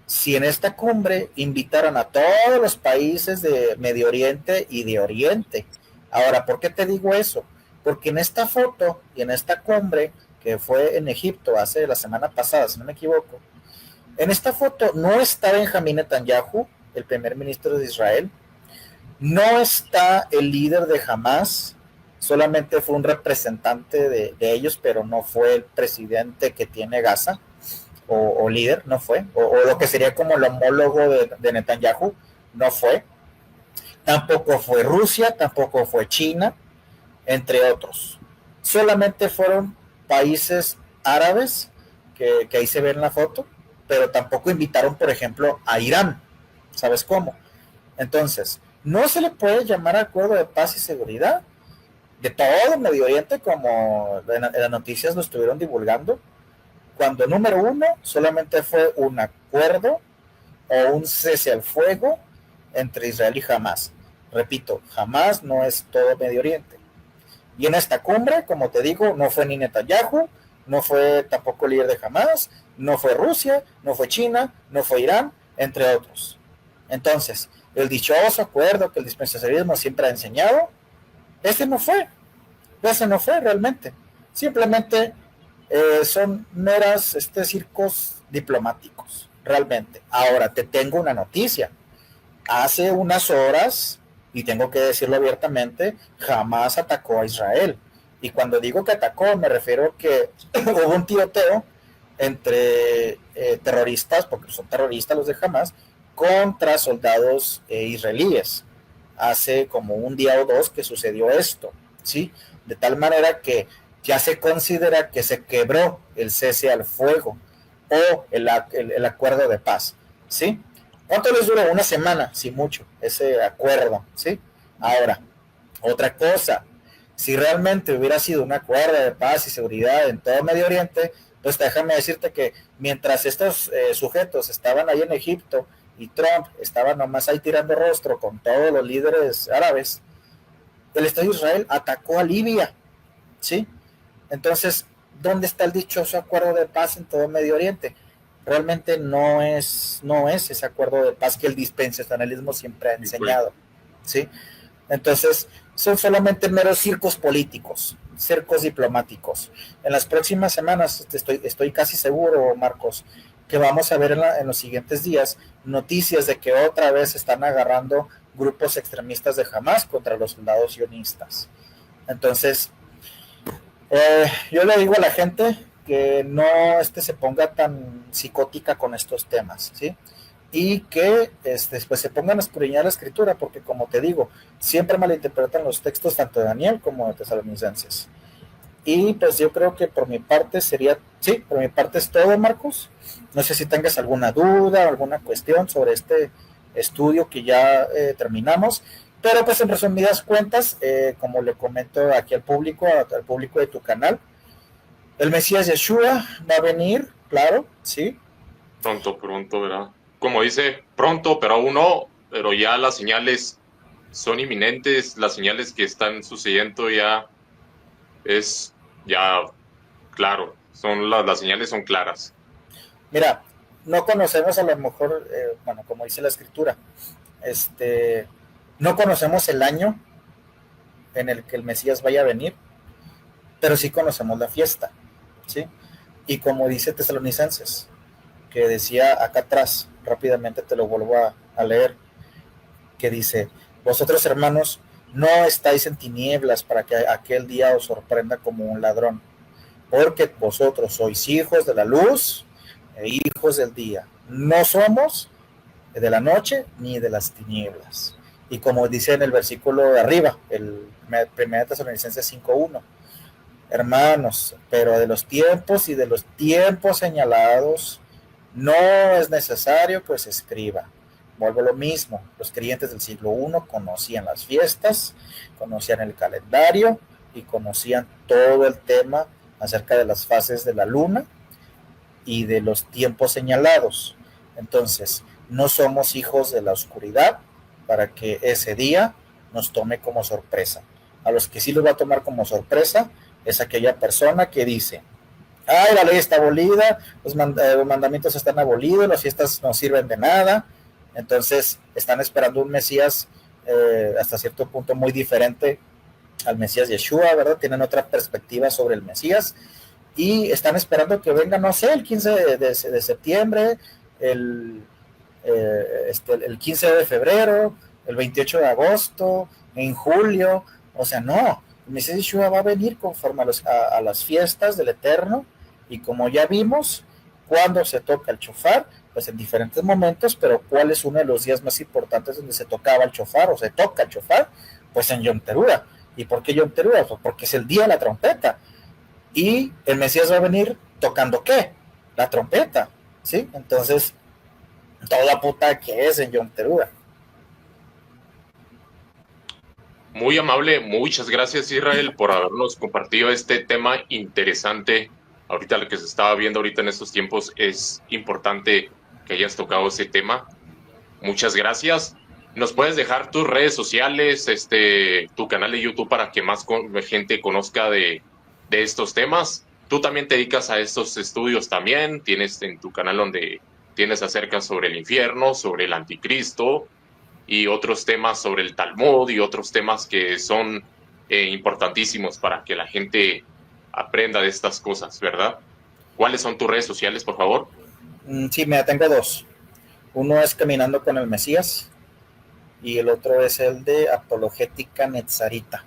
si en esta cumbre invitaran a todos los países de Medio Oriente y de Oriente. Ahora, ¿por qué te digo eso? Porque en esta foto y en esta cumbre que fue en Egipto hace la semana pasada, si no me equivoco, en esta foto no está Benjamín Netanyahu, el primer ministro de Israel, no está el líder de Hamas, solamente fue un representante de ellos, pero no fue el presidente que tiene Gaza, o líder, no fue, o lo que sería como el homólogo de Netanyahu, no fue. Tampoco fue Rusia, tampoco fue China, entre otros. Solamente fueron países árabes, que ahí se ve en la foto, pero tampoco invitaron, por ejemplo, a Irán. ¿Sabes cómo? Entonces, no se le puede llamar acuerdo de paz y seguridad de todo Medio Oriente, como en las noticias lo estuvieron divulgando, cuando número uno solamente fue un acuerdo o un cese al fuego entre Israel y Hamas. Repito, Hamas no es todo Medio Oriente. Y en esta cumbre, como te digo, no fue ni Netanyahu, no fue tampoco el líder de Hamas, no fue Rusia, no fue China, no fue Irán, entre otros. Entonces, el dichoso acuerdo que el dispensacionalismo siempre ha enseñado, ese no fue realmente. Simplemente son meras circos diplomáticos, realmente. Ahora, te tengo una noticia. Hace unas horas, y tengo que decirlo abiertamente, Hamas atacó a Israel. Y cuando digo que atacó, me refiero a que hubo un tiroteo entre terroristas, porque son terroristas los de Hamas, contra soldados israelíes. Hace como un día o dos que sucedió esto, ¿sí? De tal manera que ya se considera que se quebró el cese al fuego o el acuerdo de paz, ¿sí? ¿Cuánto les duró? Una semana, si mucho, ese acuerdo, ¿sí? Ahora, otra cosa, si realmente hubiera sido un acuerdo de paz y seguridad en todo Medio Oriente, pues déjame decirte que mientras estos sujetos estaban ahí en Egipto y Trump estaba nomás ahí tirando rostro con todos los líderes árabes, el Estado de Israel atacó a Libia, ¿sí? Entonces, ¿dónde está el dichoso acuerdo de paz en todo Medio Oriente? Realmente no es ese acuerdo de paz que el dispensacionalismo siempre ha enseñado, ¿sí? Entonces, son solamente meros circos políticos, circos diplomáticos. En las próximas semanas, estoy casi seguro, Marcos, que vamos a ver en los siguientes días noticias de que otra vez están agarrando grupos extremistas de Hamas contra los soldados sionistas. Entonces, yo le digo a la gente que no se ponga tan psicótica con estos temas, ¿sí? Y que pues se pongan a escudriñar la escritura, porque como te digo, siempre malinterpretan los textos tanto de Daniel como de Tesalonicenses. Y pues yo creo que por mi parte por mi parte es todo, Marcos. No sé si tengas alguna duda o alguna cuestión sobre este estudio que ya terminamos, pero pues en resumidas cuentas, como le comento aquí al público de tu canal, el Mesías Yeshua va a venir, claro, ¿sí? Pronto, ¿verdad? Como dice, pronto, pero aún no, pero ya las señales son inminentes, las señales que están sucediendo ya claro, las señales son claras. Mira, no conocemos a lo mejor, como dice la escritura, no conocemos el año en el que el Mesías vaya a venir, pero sí conocemos la fiesta, ¿sí? Y como dice Tesalonicenses, que decía acá atrás, rápidamente te lo vuelvo a leer, que dice, vosotros hermanos, no estáis en tinieblas para que aquel día os sorprenda como un ladrón, porque vosotros sois hijos de la luz e hijos del día. No somos de la noche ni de las tinieblas. Y como dice en el versículo de arriba, el 1 Tesalonicenses 5:1, hermanos, pero de los tiempos y de los tiempos señalados no es necesario que se escriba. Vuelvo a lo mismo, los creyentes del siglo I conocían las fiestas, conocían el calendario y conocían todo el tema acerca de las fases de la luna y de los tiempos señalados. Entonces, no somos hijos de la oscuridad para que ese día nos tome como sorpresa. A los que sí los va a tomar como sorpresa es aquella persona que dice, ay, la ley está abolida, los mandamientos están abolidos, las fiestas no sirven de nada. Entonces están esperando un Mesías hasta cierto punto muy diferente al Mesías Yeshua, ¿verdad? Tienen otra perspectiva sobre el Mesías y están esperando que venga, no sé, el 15 de septiembre, el 15 de febrero, el 28 de agosto, en julio. O sea, no, el Mesías Yeshua va a venir conforme a las fiestas del Eterno, y como ya vimos, cuando se toca el shofar, pues en diferentes momentos, pero ¿cuál es uno de los días más importantes donde se tocaba el shofar o se toca el shofar? Pues en Yom Teruah. ¿Y por qué Yom Teruah? Pues porque es el día de la trompeta. Y el Mesías va a venir tocando ¿qué? La trompeta, ¿sí? Entonces, toda puta que es en Yom Teruah. Muy amable, muchas gracias Israel por habernos compartido este tema interesante. Ahorita lo que se estaba viendo ahorita en estos tiempos es importante que hayas tocado ese tema. Muchas gracias. ¿Nos puedes dejar tus redes sociales, tu canal de YouTube para que más gente conozca de estos temas? Tú también te dedicas a estos estudios también, tienes en tu canal donde tienes acerca sobre el infierno, sobre el anticristo y otros temas sobre el Talmud y otros temas que son importantísimos para que la gente aprenda de estas cosas, ¿verdad? ¿Cuáles son tus redes sociales, por favor? Sí, mira, tengo dos. Uno es Caminando con el Mesías y el otro es el de Apologética Netzarita.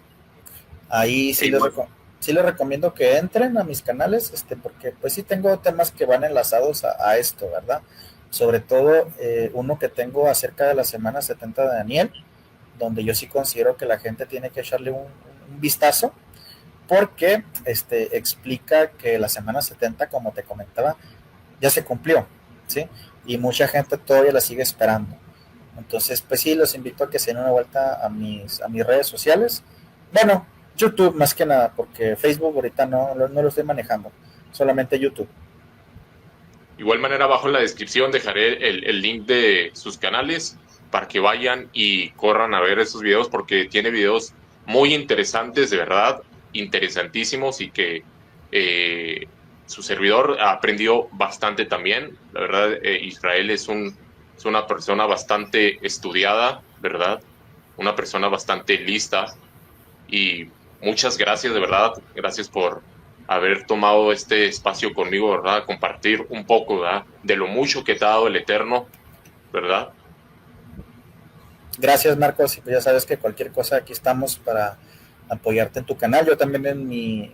Ahí sí les recomiendo que entren a mis canales, porque pues sí tengo temas que van enlazados a esto, ¿verdad? Sobre todo uno que tengo acerca de la semana 70 de Daniel, donde yo sí considero que la gente tiene que echarle un vistazo, porque explica que la semana 70, como te comentaba, ya se cumplió, ¿sí? Y mucha gente todavía la sigue esperando. Entonces, pues sí, los invito a que se den una vuelta a mis redes sociales. Bueno, YouTube más que nada, porque Facebook ahorita no lo estoy manejando, solamente YouTube. Igual manera, abajo en la descripción dejaré el link de sus canales para que vayan y corran a ver esos videos porque tiene videos muy interesantes, de verdad, interesantísimos y que su servidor aprendió bastante también. La verdad, Israel es una persona bastante estudiada, ¿verdad? Una persona bastante lista y muchas gracias, de verdad, gracias por haber tomado este espacio conmigo, ¿verdad? Compartir un poco, ¿verdad? De lo mucho que te ha dado el Eterno, ¿verdad? Gracias, Marcos, y pues ya sabes que cualquier cosa aquí estamos para apoyarte en tu canal. Yo también en mi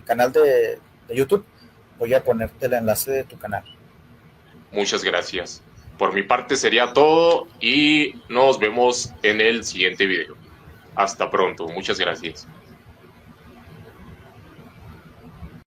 canal de YouTube voy a ponerte el enlace de tu canal. Muchas gracias. Por mi parte sería todo y nos vemos en el siguiente video. Hasta pronto. Muchas gracias.